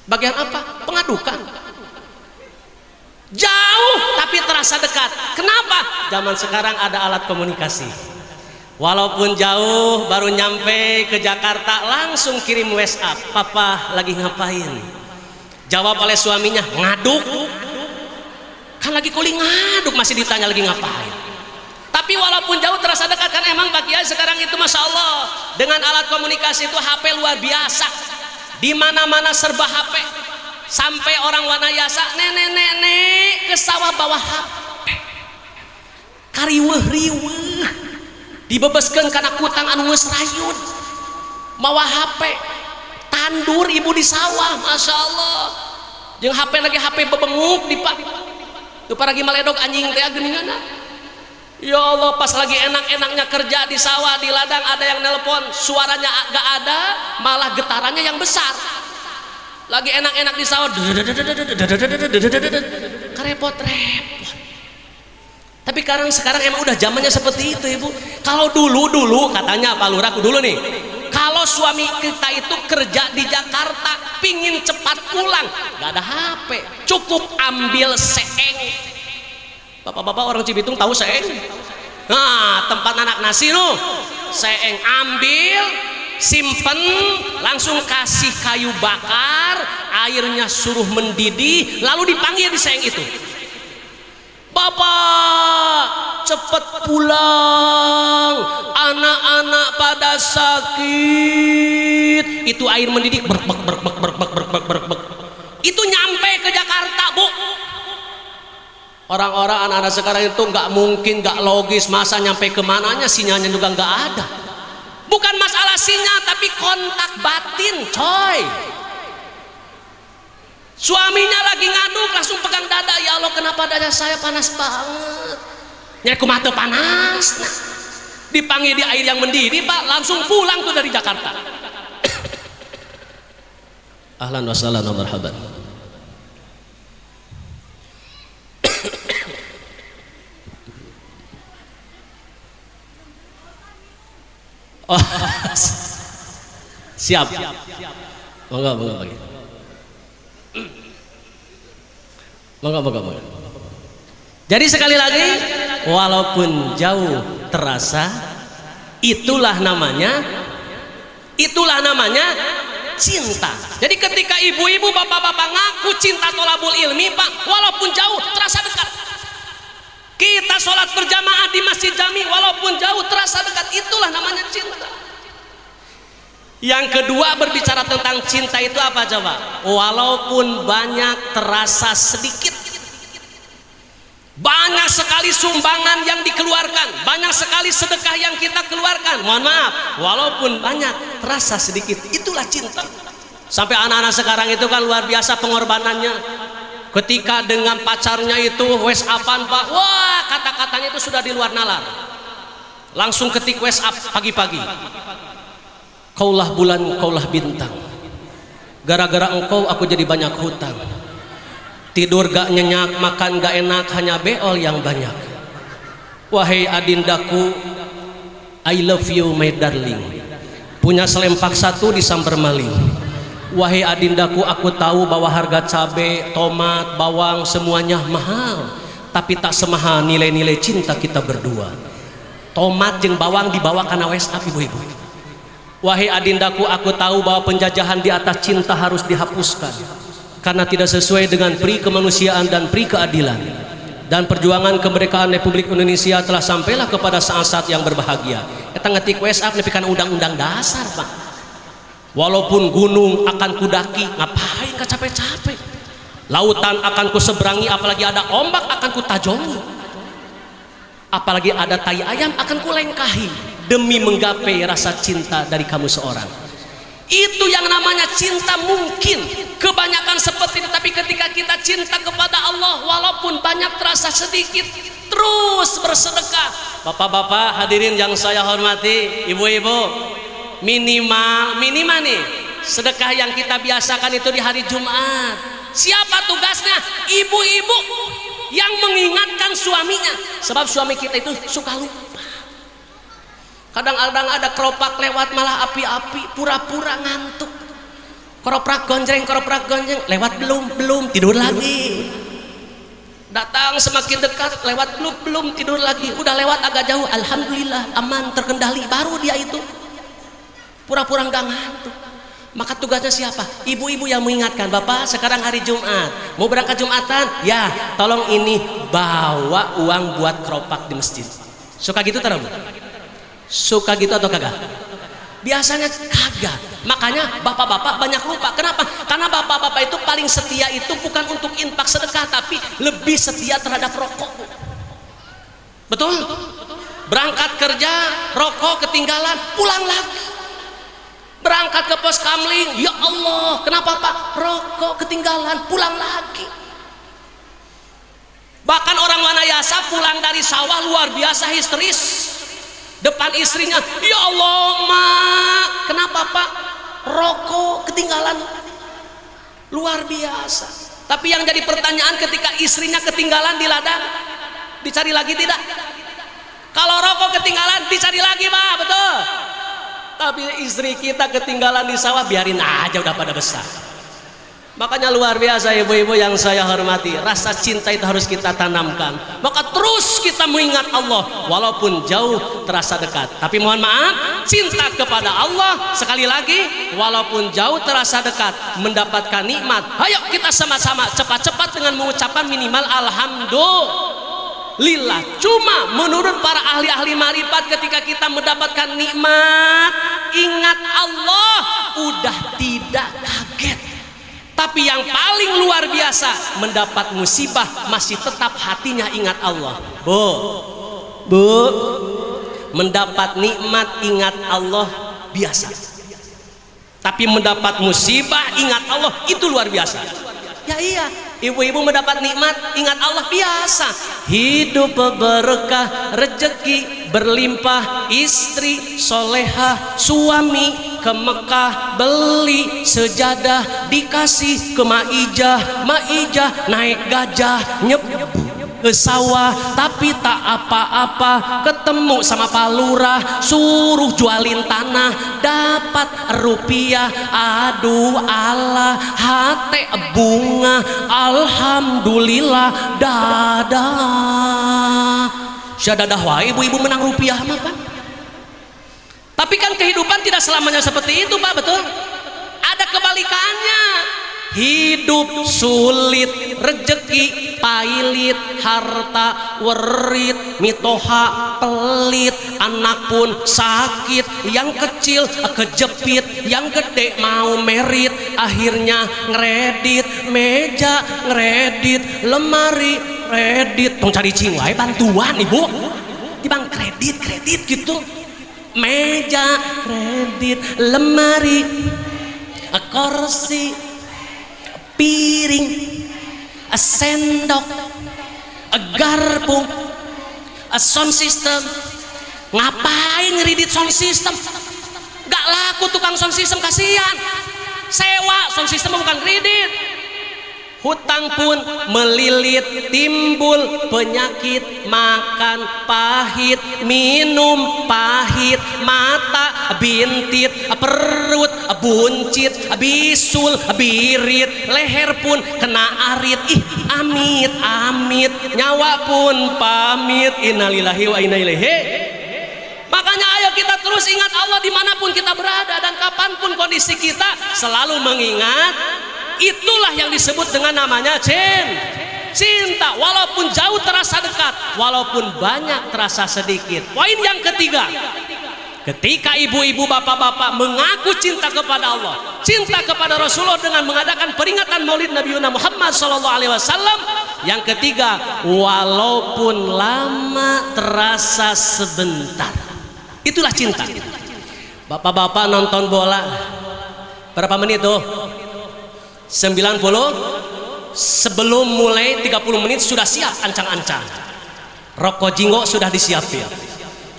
Bagian apa? Pengadukan. Jauh tapi terasa dekat. Kenapa? Zaman sekarang ada alat komunikasi. Walaupun jauh, baru nyampe ke Jakarta langsung kirim WhatsApp, papa lagi ngapain? Jawab oleh suaminya, ngaduk. Kan lagi kuli ngaduk, masih ditanya lagi ngapain. Tapi walaupun jauh terasa dekat, kan emang Pak Kiai sekarang itu Masya Allah, dengan alat komunikasi itu HP luar biasa. Di mana-mana serba HP. Sampai orang Wanayasa, nenek-nenek ke sawah bawah HP. Kariweuh-riweuh. Dibebeskeun kana kutang anu geus rayun. Mawa HP. Tandur ibu di sawah, Masya Allah. Jeung HP lagi HP bebenguk di pak. Teu paragi maledog anjing teh geuninganna. Ya Allah, pas lagi enak-enaknya kerja di sawah, di ladang ada yang nelpon, suaranya gak ada, malah getarannya yang besar. Lagi enak-enak di sawah, kerepot-repot. Tapi sekarang emang udah zamannya seperti itu ibu. Kalau dulu katanya Pak Lurah dulu nih, kalau suami kita itu kerja di Jakarta pingin cepat pulang, gak ada HP, cukup ambil seeng. Bapak-bapak orang Cibitung tahu seeng? Nah, tempat anak nasi nuh, seeng ambil, simpen, langsung kasih kayu bakar, airnya suruh mendidih, lalu dipanggil di seeng itu. Bapak cepet pulang, anak-anak pada sakit. Itu air mendidih berk. Itu nyampe ke Jakarta, Bu. Orang-orang anak-anak sekarang itu nggak mungkin, nggak logis, masa nyampe kemananya, sinyalnya juga nggak ada. Bukan masalah sinyal, tapi kontak batin, coy. Suaminya lagi ngaduk, langsung pegang dada. Ya Allah, kenapa dada saya panas banget? Nyari kumaha teu panas. Nah, dipanggil di air yang mendidih, Pak, langsung pulang tuh dari Jakarta. Ahlan wa sahlan wa marhaban. Oh, siap. Monggo bagi. Moga. Jadi sekali lagi, walaupun jauh terasa, itulah namanya cinta. Jadi ketika ibu-ibu, bapak-bapak ngaku cinta tolabul ilmi, Pak, walaupun jauh terasa dekat. Kita sholat berjamaah di Masjid Jami, walaupun jauh terasa dekat, itulah namanya cinta. Yang kedua, berbicara tentang cinta itu apa coba? Walaupun banyak terasa sedikit. Banyak sekali sumbangan yang dikeluarkan, banyak sekali sedekah yang kita keluarkan. Mohon maaf, walaupun banyak terasa sedikit, itulah cinta. Sampai anak-anak sekarang itu kan luar biasa pengorbanannya. Ketika dengan pacarnya itu WhatsAppan, Pak, wah, kata-katanya itu sudah di luar nalar. Langsung ketik WhatsApp pagi-pagi. Kaulah bulan, kaulah bintang. Gara-gara engkau aku jadi banyak hutang. Tidur gak nyenyak, makan gak enak, hanya beol yang banyak. Wahai adindaku, I love you my darling. Punya selempak satu disamper maling. Wahai adindaku, aku tahu bahwa harga cabai, tomat, bawang semuanya mahal, tapi tak semahal nilai-nilai cinta kita berdua. Tomat jeung bawang dibawa karena WhatsApp ibu-ibu. Wahai adindaku, aku tahu bahwa penjajahan di atas cinta harus dihapuskan karena tidak sesuai dengan pri kemanusiaan dan pri keadilan. Dan perjuangan kemerdekaan Republik Indonesia telah sampailah kepada saat-saat yang berbahagia. Kita ngetik WhatsApp nepikan undang-undang dasar, Pak. Walaupun gunung akan kudaki, ngapain gak capek-capek. Lautan akan kuseberangi, apalagi ada ombak akan kutajongi. Apalagi ada tai ayam akan kulengkahi demi menggapai rasa cinta dari kamu seorang. Itu yang namanya cinta. Mungkin kebanyakan seperti itu, tapi ketika kita cinta kepada Allah, walaupun banyak terasa sedikit, terus bersedekah. Bapak-bapak hadirin yang saya hormati, ibu-ibu, minimal nih sedekah yang kita biasakan itu di hari Jumat. Siapa tugasnya? Ibu-ibu yang mengingatkan suaminya, sebab suami kita itu suka lupa. Kadang-kadang ada keropak lewat malah api-api, pura-pura ngantuk. Keroprak gonjreng lewat belum tidur lagi. Datang semakin dekat lewat belum tidur lagi. Udah lewat agak jauh, alhamdulillah aman terkendali, baru dia itu pura-pura nggak ngantuk. Maka tugasnya siapa? Ibu-ibu yang mengingatkan, Bapak sekarang hari Jumat, mau berangkat Jumatan, ya tolong ini bawa uang buat keropak di masjid. Suka gitu tak, Bu? Suka gitu atau kagak? Biasanya kagak. Makanya bapak-bapak banyak lupa. Kenapa? Karena bapak-bapak itu paling setia itu bukan untuk infak sedekah, tapi lebih setia terhadap rokok. Betul? Berangkat kerja, rokok ketinggalan, pulang lagi. Berangkat ke pos kamling, ya Allah, kenapa Pak? Rokok ketinggalan, pulang lagi. Bahkan orang Wanayasa pulang dari sawah luar biasa histeris. Depan istrinya, ya Allah Mak, kenapa Pak? Rokok ketinggalan, luar biasa. Tapi yang jadi pertanyaan ketika istrinya ketinggalan di ladang, dicari lagi tidak? Kalau rokok ketinggalan dicari lagi Pak, betul. Tapi istri kita ketinggalan di sawah, biarin aja, udah pada besar. Makanya luar biasa ibu-ibu yang saya hormati, rasa cinta itu harus kita tanamkan. Maka terus kita mengingat Allah walaupun jauh terasa dekat. Tapi mohon maaf, cinta kepada Allah sekali lagi walaupun jauh terasa dekat, mendapatkan nikmat. Ayo kita sama-sama cepat-cepat dengan mengucapkan minimal alhamdulillah. Cuma menurut para ahli-ahli marifat, ketika kita mendapatkan nikmat, ingat Allah, udah tidak kaget. Tapi yang paling luar biasa, mendapat musibah masih tetap hatinya ingat Allah. Bu, mendapat nikmat ingat Allah biasa. Tapi mendapat musibah ingat Allah itu luar biasa. Ya iya, ibu-ibu mendapat nikmat ingat Allah biasa. Hidup berkah, rezeki berlimpah, istri solehah, suami ke Mekah beli sejadah, dikasih ke Maijah, Maijah naik gajah nyebut ke sawah, tapi tak apa-apa, ketemu sama Pak Lurah, suruh jualin tanah, dapat rupiah, aduh Allah, hati bunga, alhamdulillah, dadah. Syadadah wae ibu-ibu menang rupiah mah Pak. Tapi kan kehidupan tidak selamanya seperti itu Pak, betul? Ada kebalikannya. Hidup sulit, rezeki pailit, harta werit, mitoha pelit, anak pun sakit, yang kecil kejepit, yang gede mau merit, akhirnya ngredit meja, ngredit lemari, kredit, tong cari cingwai bantuan ibu, di bank kredit gitu, meja kredit, lemari, kursi, piring, sendok, garpu, sound system. Ngapain ngeridit sound system? Gak laku tukang sound system, kasihan. Sewa sound system bukan kredit. Hutang pun melilit, timbul penyakit, makan pahit, minum pahit, mata bintit, perut buncit, bisul birit, leher pun kena arit, ih amit amit, nyawa pun pamit, innalillahi wa inna ilaihi. Makanya ayo kita terus ingat Allah dimanapun kita berada dan kapanpun kondisi kita, selalu mengingat. Itulah yang disebut dengan namanya cinta. Walaupun jauh terasa dekat, walaupun banyak terasa sedikit. Poin yang ketiga, ketika ibu-ibu, bapak-bapak mengaku cinta kepada Allah, cinta kepada Rasulullah dengan mengadakan peringatan Maulid Nabi Muhammad SAW. Yang ketiga, walaupun lama terasa sebentar. Itulah cinta. Bapak-bapak nonton bola berapa menit tuh? 90. Sebelum mulai 30 menit sudah siap ancang-ancang. Rokok jinggo sudah disiapin,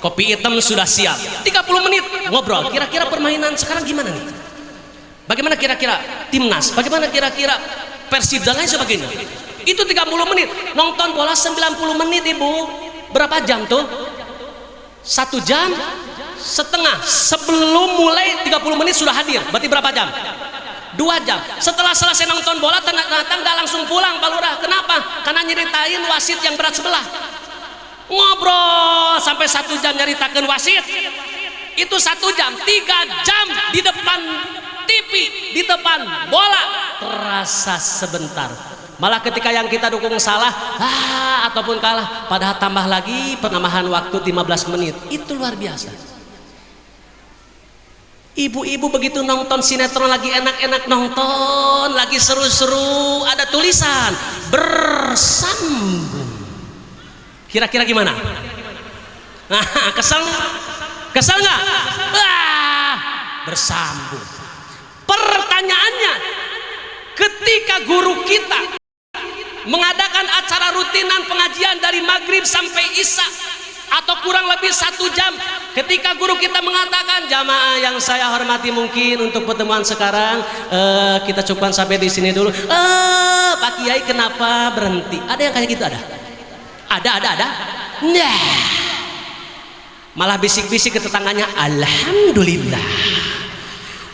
kopi hitam sudah siap. 30 menit ngobrol, kira-kira permainan sekarang gimana nih? Bagaimana kira-kira timnas? Bagaimana kira-kira Persib dan lain sebagainya? Itu 30 menit. Nonton bola 90 menit ibu. Berapa jam tuh? 1 jam setengah. Sebelum mulai 30 menit sudah hadir. Berarti berapa jam? 2 jam. Setelah selesai nonton bola ternyata nggak langsung pulang Pak Lurah. Kenapa? Karena nyeritain wasit yang berat sebelah. Ngobrol sampai 1 jam nyeritakan wasit. Itu 1 jam, 3 jam di depan TV, di depan bola. Terasa sebentar. Malah ketika yang kita dukung salah ataupun kalah, padahal tambah lagi penambahan waktu 15 menit. Itu luar biasa. Ibu-ibu begitu nonton sinetron lagi enak-enak nonton, lagi seru-seru, ada tulisan bersambung. Kira-kira gimana? Nah, kesel nggak? Bersambung. Pertanyaannya, ketika guru kita mengadakan acara rutinan pengajian dari maghrib sampai isya atau kurang lebih 1 jam, ketika guru kita mengatakan, jamaah yang saya hormati, mungkin untuk pertemuan sekarang kita cukupkan sampai di sini dulu. Pak Kiai kenapa berhenti? Ada yang kayak gitu? Ada. Nah, malah bisik-bisik ke tetangganya, alhamdulillah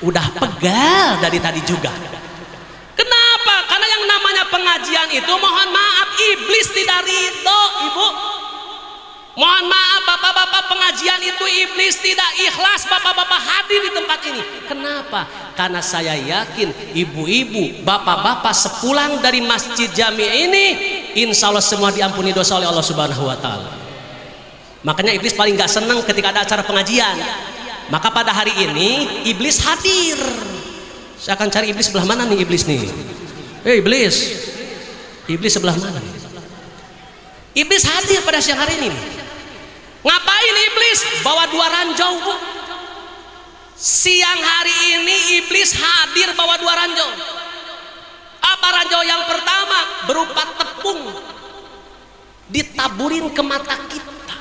udah pegal dari tadi juga. Kenapa? Karena yang namanya pengajian itu, mohon maaf, iblis tidak ridho, ibu. Mohon maaf bapak-bapak, pengajian itu iblis tidak ikhlas bapak-bapak hadir di tempat ini. Kenapa? Karena saya yakin ibu-ibu, bapak-bapak sepulang dari masjid jami ini, insya Allah semua diampuni dosa oleh Allah Subhanahu Wa Taala. Makanya iblis paling gak senang ketika ada acara pengajian. Maka pada hari ini iblis hadir. Saya akan cari iblis sebelah mana nih iblis nih? Iblis sebelah mana nih? Iblis hadir pada siang hari ini. Ngapain iblis? Bawa 2 ranjau, Bu. Siang hari ini iblis hadir bawa 2 ranjau. Apa ranjau yang pertama? Berupa tepung, ditaburin ke mata kita.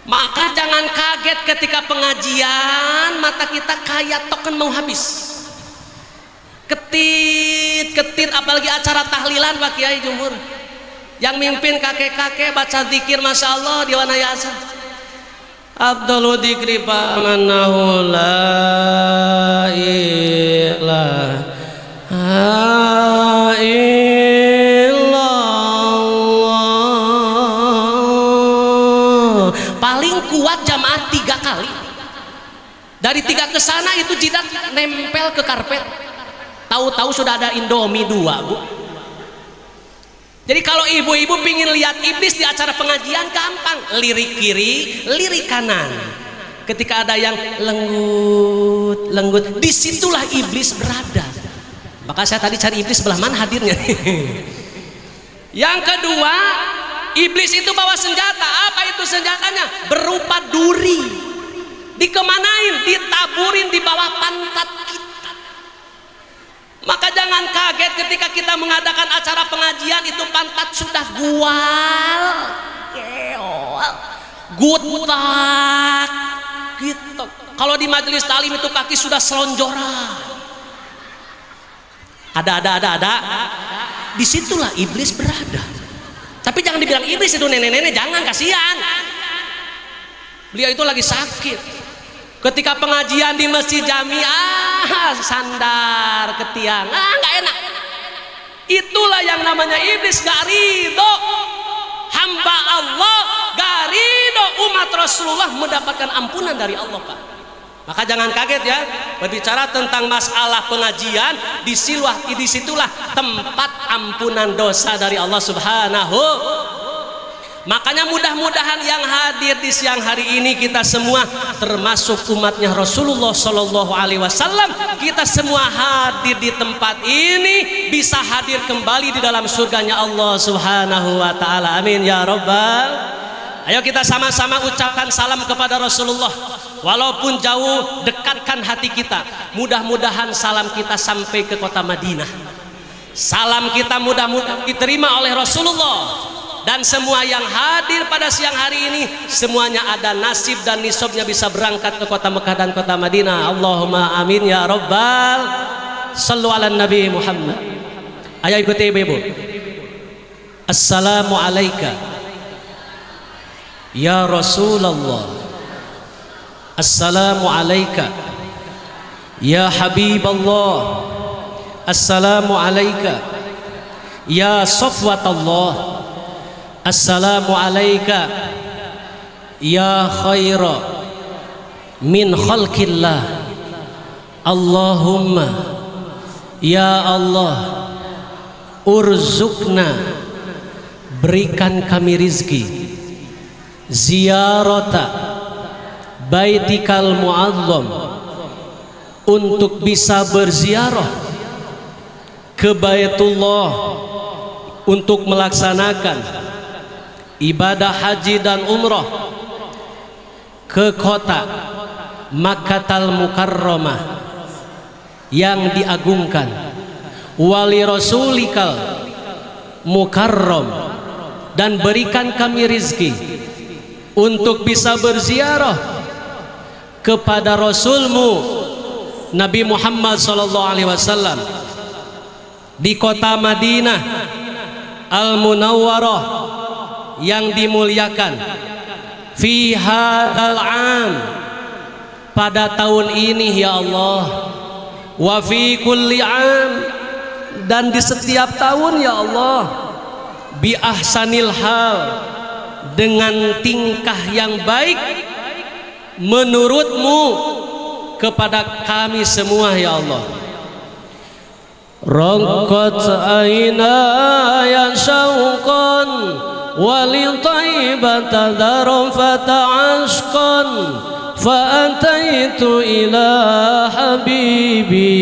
Maka jangan kaget ketika pengajian mata kita kayak token mau habis. Ketit, apalagi acara tahlilan Pak Kiai Jumhur. Yang mimpin kakek-kakek baca zikir, Masya Allah, di wana yasan. Abdul dzikri pamanahu la ilaha illallah. Paling kuat jamaah 3 kali. Dari 3 ke sana itu jidat nempel ke karpet. Tahu-tahu sudah ada Indomie 2, Bu. Jadi kalau ibu-ibu pingin lihat iblis di acara pengajian, gampang, lirik kiri, lirik kanan. Ketika ada yang lenggut, disitulah iblis berada. Maka saya tadi cari iblis sebelah mana hadirnya. Yang kedua, iblis itu bawa senjata. Apa itu senjatanya? Berupa duri. Dikemanain? Ditaburin di bawah pantat kita. Maka jangan kaget ketika kita mengadakan acara pengajian itu pantat sudah gutak gitu. Kalau di majelis taklim itu kaki sudah selonjoran. Ada. Disitulah iblis berada. Tapi jangan dibilang iblis itu nenek-nenek, jangan, kasihan. Beliau itu lagi sakit. Ketika pengajian di masjid jami, sandar ke tiang, nggak enak. Itulah yang namanya iblis, gak ridho. Hamba Allah gak ridho umat Rasulullah mendapatkan ampunan dari Allah, Pak. Maka jangan kaget ya, berbicara tentang masalah pengajian, disitulah tempat ampunan dosa dari Allah Subhanahu. Makanya mudah-mudahan yang hadir di siang hari ini kita semua, termasuk umatnya Rasulullah Shallallahu Alaihi Wasallam, kita semua hadir di tempat ini bisa hadir kembali di dalam surganya Allah Subhanahu Wa Taala. Amin ya Rabbal. Ayo kita sama-sama ucapkan salam kepada Rasulullah. Walaupun jauh, dekatkan hati kita. Mudah-mudahan salam kita sampai ke kota Madinah. Salam kita mudah-mudahan diterima oleh Rasulullah. Dan semua yang hadir pada siang hari ini, semuanya ada nasib dan nisabnya bisa berangkat ke kota Mekah dan kota Madinah. Allahumma amin ya Rabbal. Sallu ala Nabi Muhammad. Ayo ikuti ibu-ibu. Assalamualaikum ya Rasulullah. Assalamu alayka ya Habiballah. Assalamu alayka ya Safwatallah. Assalamu alayka ya khaira min khalqillah. Allahumma ya Allah, urzukna, berikan kami rizki, ziyarata baitikal muazzam, untuk bisa berziarah ke Baitullah untuk melaksanakan ibadah haji dan umrah ke kota Makkatal Mukarramah yang diagungkan, wali rasulikal mukarram, dan berikan kami rizki untuk bisa berziarah kepada Rasulmu Nabi Muhammad sallallahu alaihi wasallam di kota Madinah Al-Munawwarah yang dimuliakan, fi hadzal am, pada tahun ini ya Allah, wa fi kulli am, dan di setiap tahun ya Allah, bi ahsanil hal, dengan tingkah yang baik menurutmu kepada kami semua ya Allah. Raqat aynaya syauqan wali taibata darfata ashqan fa ataitu ila habibi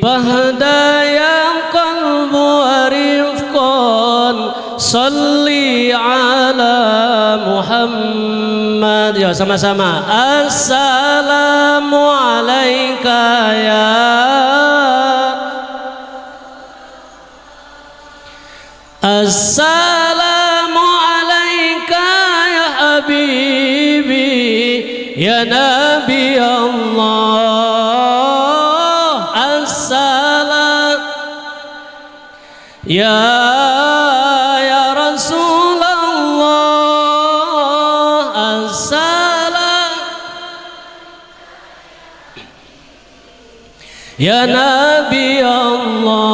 fahdaya qalbu arifqan salli ala Muhammad. Ya sama-sama. Assalamu alayka ya Assalamu alayka ya habibi ya Nabi Allah. Assalam ya Rasulullah. Assalam ya Nabi Allah.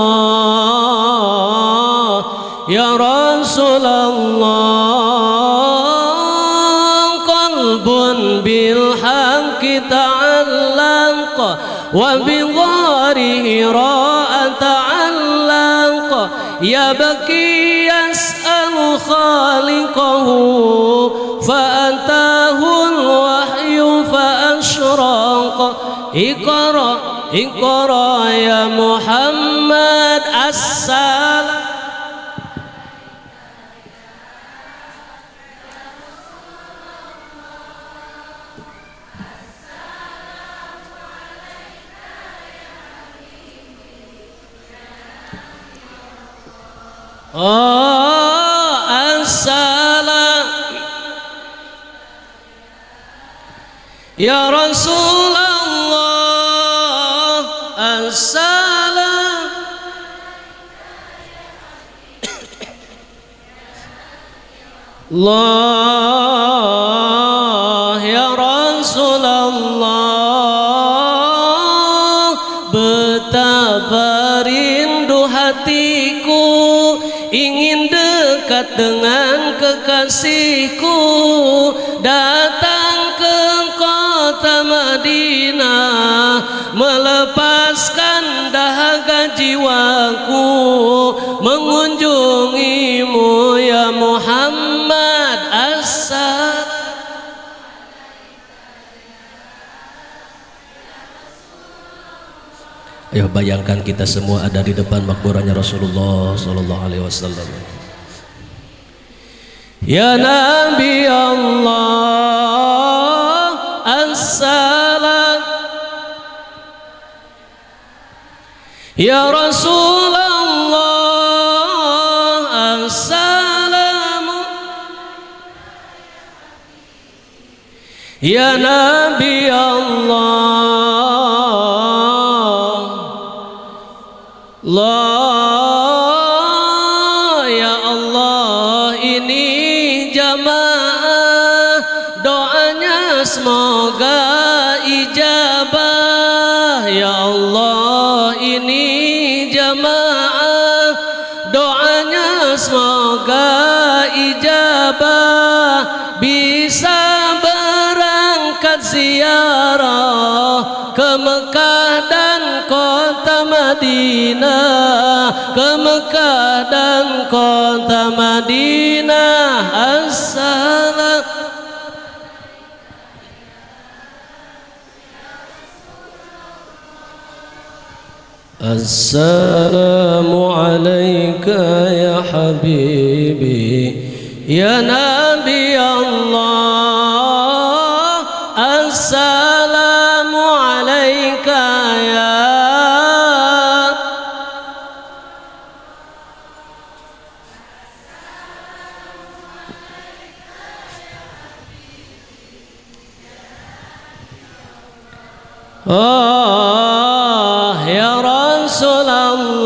Ya Rasulullah, qalbun bil haqqi ta'allaq wa bi gharihi ra'a ta'allaq, ya baki yas'al khaliqahu fa atahu al-wahyu fa ashraq. Iqra iqra ya Muhammad. Assalam assalam ya Rasulullah. Assalam Allah ya Rasulullah. Betapa rindu hatiku ingin dekat dengan kekasihku, datang ke kota Madinah, melepaskan dahaga jiwaku, mengunjungimu ya Muhammad. Assalam Ayo bayangkan kita semua ada di depan makburannya Rasulullah sallallahu alaihi wasallam. Ya Nabi Allah, assalam ya Rasulullah. Assalam ya Nabi Allah. Allah ya Allah, ini jamaah doanya semoga Madinah, ke Mekah dan kota Madinah. Assalamu alayka ya habibi ya Nabi Allah. Assalamu alayka ya ya Rasulullah,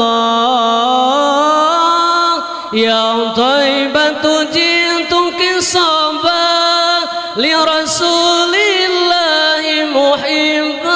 ya Taibatu jintuki sabah li Rasulillahi muhibban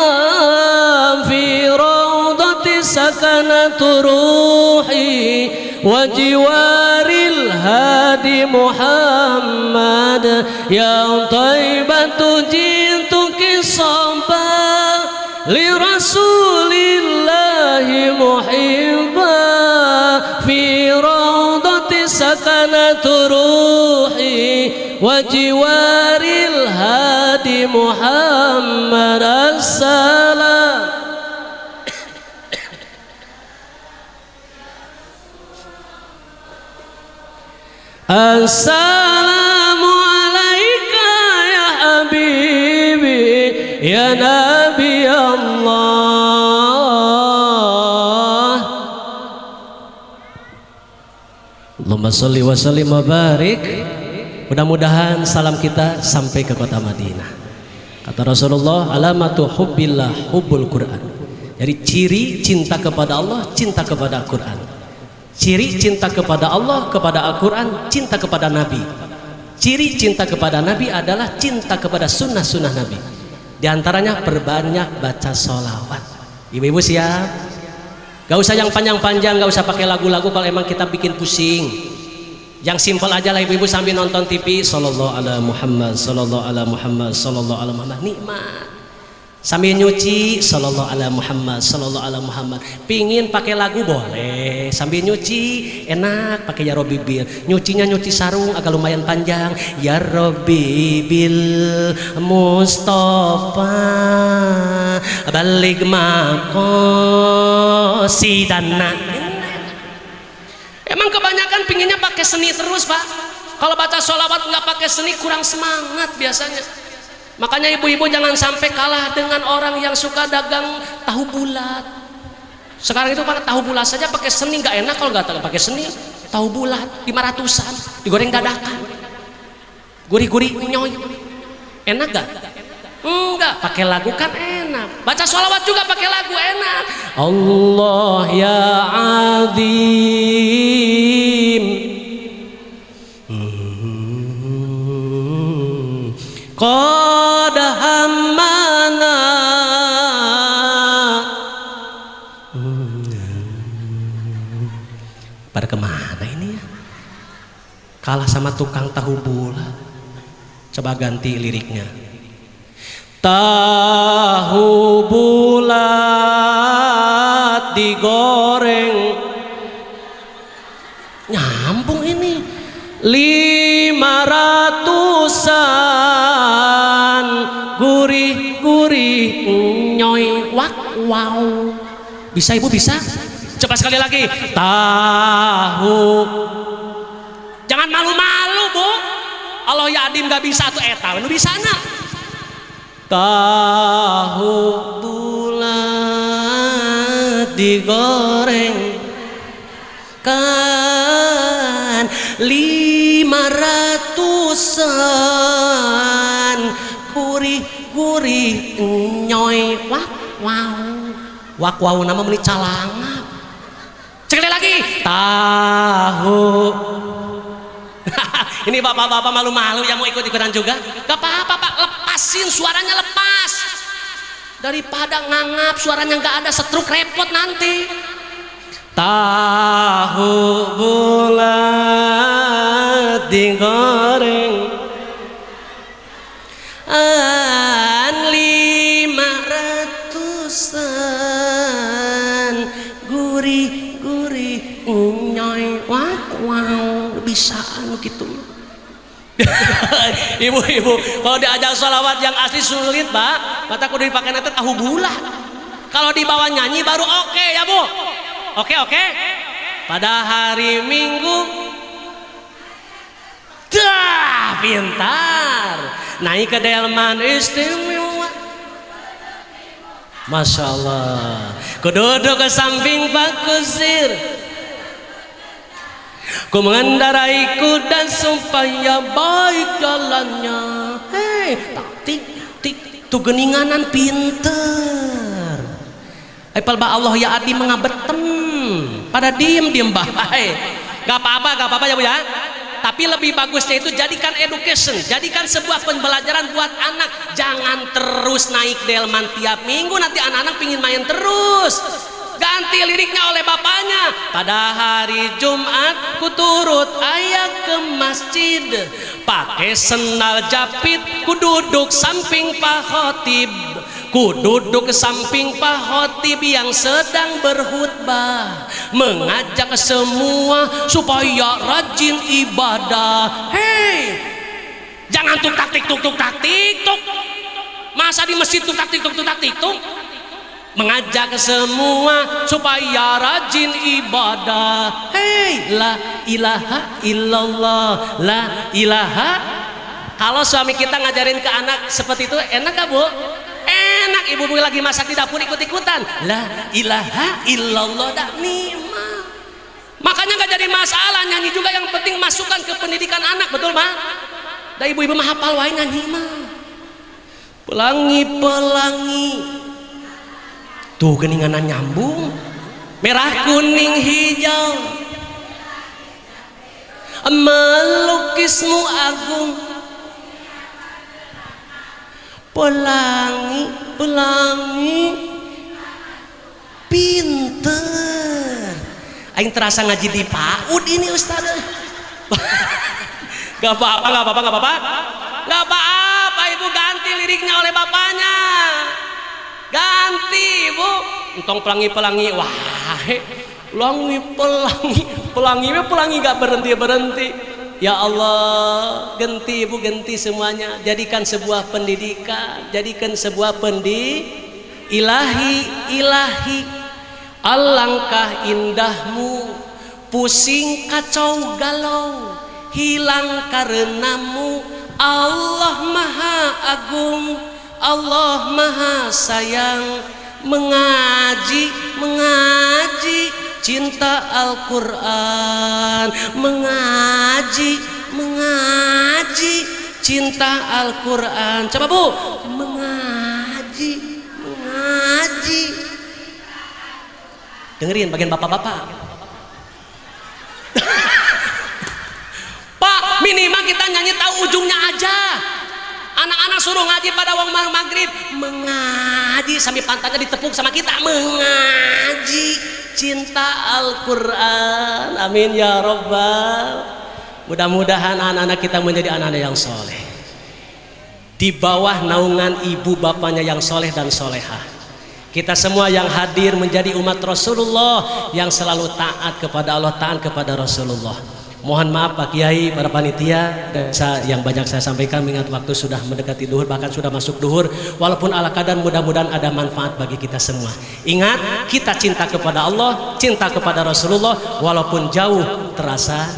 fi rawdati sakanatu ruhi wa jiwaril hadi Muhammad. Ya Taibatu jintuki sabah li Rasulillahi muhibban fi rawdati sakanatu ruhi wa jiwaril hadi Muhammad. Assalamu alayka ya habibi ya Nabi Allah. Allahumma sholli wa sallim wa barik. Mudah-mudahan salam kita sampai ke kota Madinah. Kata Rasulullah, alamatu hubbillah hubbul Quran. Jadi ciri cinta kepada Allah, cinta kepada Al-Quran. Ciri cinta kepada Allah, kepada Al-Quran, cinta kepada Nabi. Ciri cinta kepada Nabi adalah cinta kepada sunnah-sunnah Nabi. Di antaranya perbanyak baca sholawat. Ibu-ibu siap? Gak usah yang panjang-panjang, gak usah pakai lagu-lagu kalau emang kita bikin pusing. Yang simpel aja lah ibu-ibu sambil nonton TV. Sallallahu ala Muhammad, sallallahu ala Muhammad, sallallahu ala Muhammad. Nikmat. Sambil nyuci, sallallahu ala Muhammad, sallallahu ala Muhammad. Pingin pakai lagu boleh. Sambil nyuci enak pakai ya Robbi bil. Nyucinya nyuci sarung agak lumayan panjang. Ya Robbi bil Mustafa balik maqasidana. Emang kebanyakan pinginnya pakai seni terus, Pak. Kalau baca sholawat nggak pakai seni kurang semangat biasanya. Makanya ibu-ibu jangan sampai kalah dengan orang yang suka dagang tahu bulat. Sekarang itu pada tahu bulat saja pakai seni, nggak enak kalau nggak pakai seni. Tahu bulat 500-an digoreng dadakan, gurih-gurih nyoy. Enak gak? Enggak, pakai lagu kan enak. Baca sholawat juga pakai lagu enak. Allah ya azim, qad hammana. Pada kemana ini ya? Kalah sama tukang tahu bulat. Coba ganti liriknya. Tahu bulat digoreng, nyambung ini 500-an, gurih-gurih nyoy wak wow. Bisa ibu, bisa? Coba sekali lagi. Tahu, jangan malu-malu bu. Allah ya adim gak bisa tuh eta nu bisa na. Tahu bulat digoreng kan 500-an, gurih-gurih nyoy wak wow. Wak wow nama meni calangap. Sekali lagi. Tahu. Ini bapak-bapak malu-malu yang mau ikut-ikutan juga. Gak apa-apa pak, lepasin suaranya, lepas. Daripada ngangap suaranya gak ada, stroke repot nanti. Tahu bulat digoreng 500-an, bisaan gitu. Ibu-ibu kalau diajak sholawat yang asli sulit Pak, mata kudu dipakai nanti tahu bulat. Kalau dibawa nyanyi baru oke ya Bu. Oke. Pada hari Minggu, dah pintar, naik ke delman istimewa. Masya Allah, kududuk ke samping Pak Kusir, ku mengendarai kuda supaya baik jalannya. Hei, tik, tu geninganan pinter. Epal ba Allah ya adi mengabetem, pada diem baik. Gak apa-apa ya Bu ya. Tapi lebih bagusnya itu jadikan education, jadikan sebuah pembelajaran buat anak. Jangan terus naik delman tiap minggu, nanti anak-anak pingin main terus. Ganti liriknya oleh bapaknya. Pada hari Jumat ku turut ayah ke masjid, pakai sendal japit, ku duduk samping Pak Khotib. Ku duduk ke samping Pak Khotib yang sedang berkhutbah, mengajak semua supaya rajin ibadah. Hei, jangan tuk tak tik tuk. Masa di masjid tuk tak tik tuk. Mengajak semua supaya rajin ibadah. Hei, la ilaha illallah, la ilaha. Kalau suami kita ngajarin ke anak seperti itu enak gak Bu? Enak. Ibu-ibu lagi masak di dapur ikut-ikutan la ilaha illallah, dak nikmat. Makanya gak jadi masalah nyanyi juga, yang penting masukkan ke pendidikan anak, betul Mak? Da ibu-ibu mah hafal wae nyanyi mah. Pelangi tuh geninganan nyambung, merah kuning hijau, melukismu agung. Pelangi pinter. Aing terasa ngaji di PAUD ini Ustaz. Gak apa-apa Ibu, ganti liriknya oleh bapaknya. Ganti Ibu. Entong pelangi. Wah, pelangi gak berhenti. Ya Allah, ganti Ibu, ganti semuanya. Jadikan sebuah pendidikan, jadikan sebuah ilahi. Alangkah indahmu, pusing kacau galau, hilang karenamu. Allah Maha Agung, Allah Maha Sayang. Mengaji cinta Al-Quran, mengaji cinta Al-Quran. Coba Bu, mengaji. Dengerin bagian bapak-bapak. Pak, minimal kita nyanyi tahu ujungnya aja. Anak-anak suruh ngaji pada waktu maghrib, mengaji sambil pantatnya ditepuk sama kita, mengaji cinta Al-Quran. Amin ya Rabbal. Mudah-mudahan anak-anak kita menjadi anak-anak yang soleh, di bawah naungan ibu bapaknya yang soleh dan solehah. Kita semua yang hadir menjadi umat Rasulullah yang selalu taat kepada Allah, taat kepada Rasulullah. Mohon maaf Pak Kiai, para panitia, dan yang banyak saya sampaikan mengingat waktu sudah mendekati duhur, bahkan sudah masuk duhur. Walaupun ala kadar, mudah-mudahan ada manfaat bagi kita semua. Ingat, kita cinta kepada Allah, cinta kepada Rasulullah, walaupun jauh terasa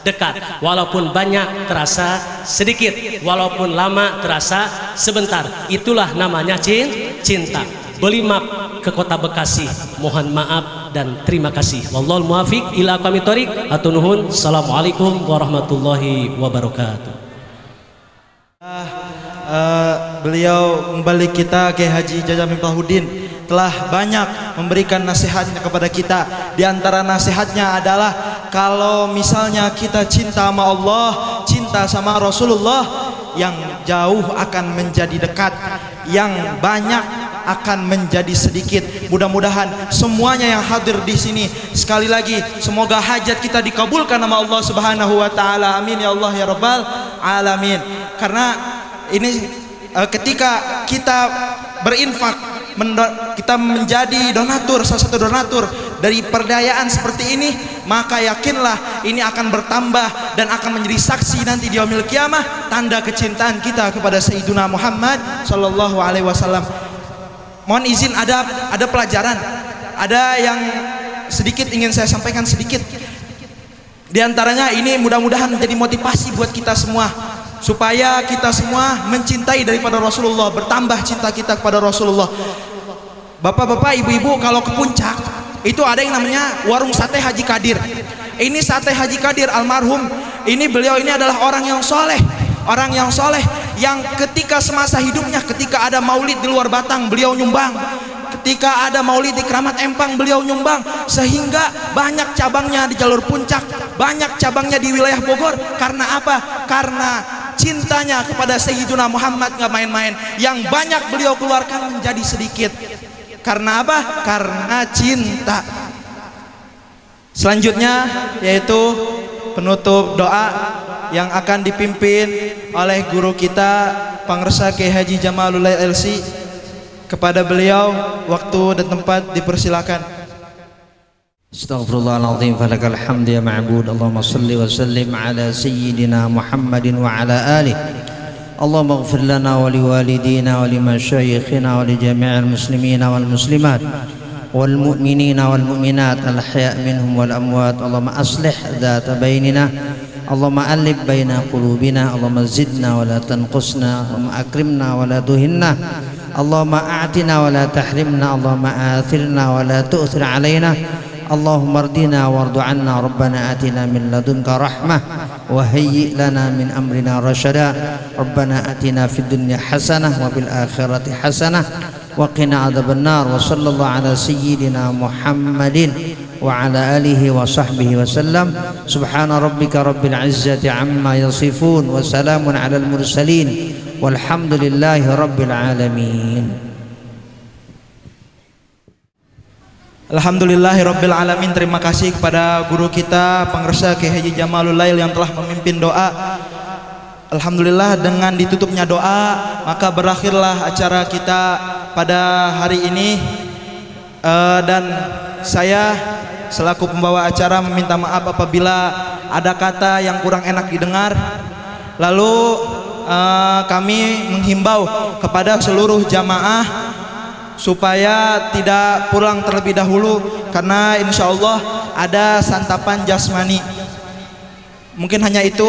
dekat, walaupun banyak terasa sedikit, walaupun lama terasa sebentar. Itulah namanya cinta. Beli map ke kota Bekasi, mohon maaf dan terima kasih. Wallahul muwaffiq ila aqwamit thoriq. Hatur nuhun. Assalamualaikum warahmatullahi wabarakatuh. Beliau kembali kita Kiai Haji Jaja Miftahudin telah banyak memberikan nasihatnya kepada kita. Di antara nasihatnya adalah kalau misalnya kita cinta sama Allah, cinta sama Rasulullah, yang jauh akan menjadi dekat, yang banyak akan menjadi sedikit. Mudah-mudahan semuanya yang hadir di sini, sekali lagi semoga hajat kita dikabulkan sama Allah Subhanahu wa taala. Amin ya Allah ya Rabbal alamin. Karena ini ketika kita berinfak, kita menjadi donatur, salah satu donatur dari perdayaan seperti ini, maka yakinlah ini akan bertambah dan akan menjadi saksi nanti di yaumil kiamah tanda kecintaan kita kepada Sayyiduna Muhammad sallallahu alaihi wasallam. Mohon izin, ada pelajaran, ada yang sedikit ingin saya sampaikan sedikit. Di antaranya ini mudah-mudahan menjadi motivasi buat kita semua supaya kita semua mencintai daripada Rasulullah, bertambah cinta kita kepada Rasulullah. Bapak-bapak, ibu-ibu, kalau ke puncak itu ada yang namanya warung sate Haji Kadir. Ini sate Haji Kadir almarhum, ini beliau ini adalah orang yang soleh yang ketika semasa hidupnya, ketika ada maulid di luar Batang beliau nyumbang, ketika ada maulid di Keramat Empang beliau nyumbang, sehingga banyak cabangnya di jalur puncak, banyak cabangnya di wilayah Bogor. Karena apa? Karena cintanya kepada Sayyiduna Muhammad nggak main-main. Yang banyak beliau keluarkan menjadi sedikit. Karena apa? Karena cinta. Selanjutnya yaitu penutup doa yang akan dipimpin oleh guru kita Pangresa Kiai Haji Jamalul Lail LC. Kepada beliau waktu dan tempat dipersilakan. Astaghfirullahaladzim, falakal hamd ya ma'bud. Allahumma salli wa sallim ala sayyidina Muhammadin wa ala alihi. Allahumma ighfir lana wa liwalidina wa limasyayikhina wa li jami'il muslimina wal muslimat wal mu'minina wal mu'minat al ahya' minhum wal amwat. Allahumma aslih dhata bainina, Allahumma alif baina qulubina, Allahumma zidna wa la tanqusna, Allahumma akrimna wa la tuhinna, Allahumma a'tina wa la tahrimna, Allahumma athirna wa la tu'thir alaina, Allahumma ardina wardu anna, Rabbana atina min ladunka rahmah wa hayyi' lana min amrina rashada, Rabbana atina fid dunya hasanah wa bil akhirati hasanah wa qina adzabannar. Wa sallallahu ala sayyidina Muhammadin wa ala alihi wa sahbihi wa sallam. Subhana rabbika rabbil izzati amma yasifun wa salamun alal mursalin walhamdulillahi rabbil alamin. Alhamdulillahi rabbil alamin. Terima kasih kepada guru kita Pangresa Kiai Haji Jamalul Lail yang telah memimpin doa. Alhamdulillah, dengan ditutupnya doa maka berakhirlah acara kita pada hari ini. Dan saya selaku pembawa acara meminta maaf apabila ada kata yang kurang enak didengar. Lalu kami menghimbau kepada seluruh jamaah supaya tidak pulang terlebih dahulu karena insya Allah ada santapan jasmani. Mungkin hanya itu.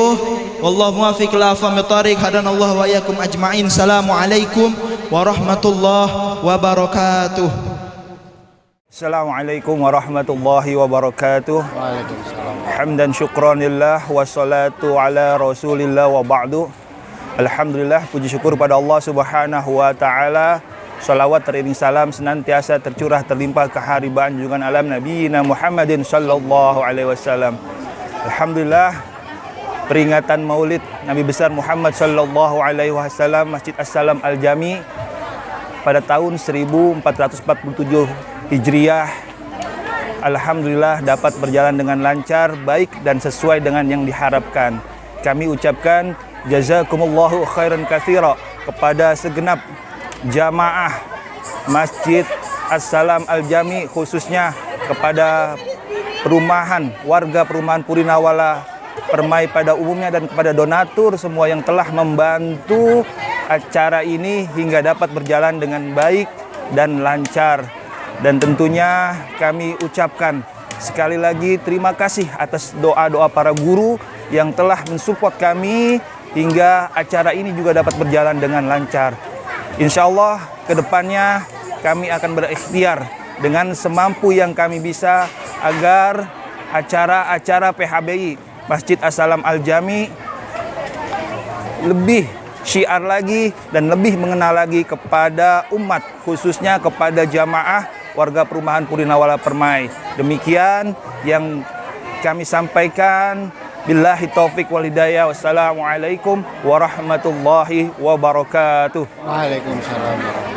Wallahu muwaffiq ila aqwamit thoriq, hadanallahu wa iyyakum ajma'in. Assalamualaikum warahmatullahi wabarakatuh. Assalamualaikum warahmatullahi wabarakatuh. Waalaikumsalam. Hamdan syukranillah wassalatu ala rasulillah wa ba'du. Alhamdulillah, puji syukur pada Allah Subhanahu wa taala. Salawat teriring salam senantiasa tercurah terlimpah keharibaan junjungan alam Nabi Muhammadin sallallahu alaihi wasallam. Alhamdulillah, peringatan Maulid Nabi besar Muhammad sallallahu alaihi wasallam Masjid As-Salam Al-Jami pada tahun 1447 Hijriah alhamdulillah dapat berjalan dengan lancar, baik dan sesuai dengan yang diharapkan. Kami ucapkan jazakumullahu khairan katsira kepada segenap jamaah Masjid As-Salam Al-Jami, khususnya kepada warga perumahan Purinawala Permai pada umumnya dan kepada donatur semua yang telah membantu acara ini hingga dapat berjalan dengan baik dan lancar. Dan tentunya kami ucapkan sekali lagi terima kasih atas doa-doa para guru yang telah mensupport kami hingga acara ini juga dapat berjalan dengan lancar. Insya Allah kedepannya kami akan berikhtiar dengan semampu yang kami bisa agar acara-acara PHBI Masjid As-Salam Al-Jami lebih syiar lagi dan lebih mengenal lagi kepada umat, khususnya kepada jamaah warga perumahan Purinawala Permai. Demikian yang kami sampaikan. Billahi taufik wal hidayah. Wassalamualaikum warahmatullahi wabarakatuh. Waalaikumsalam.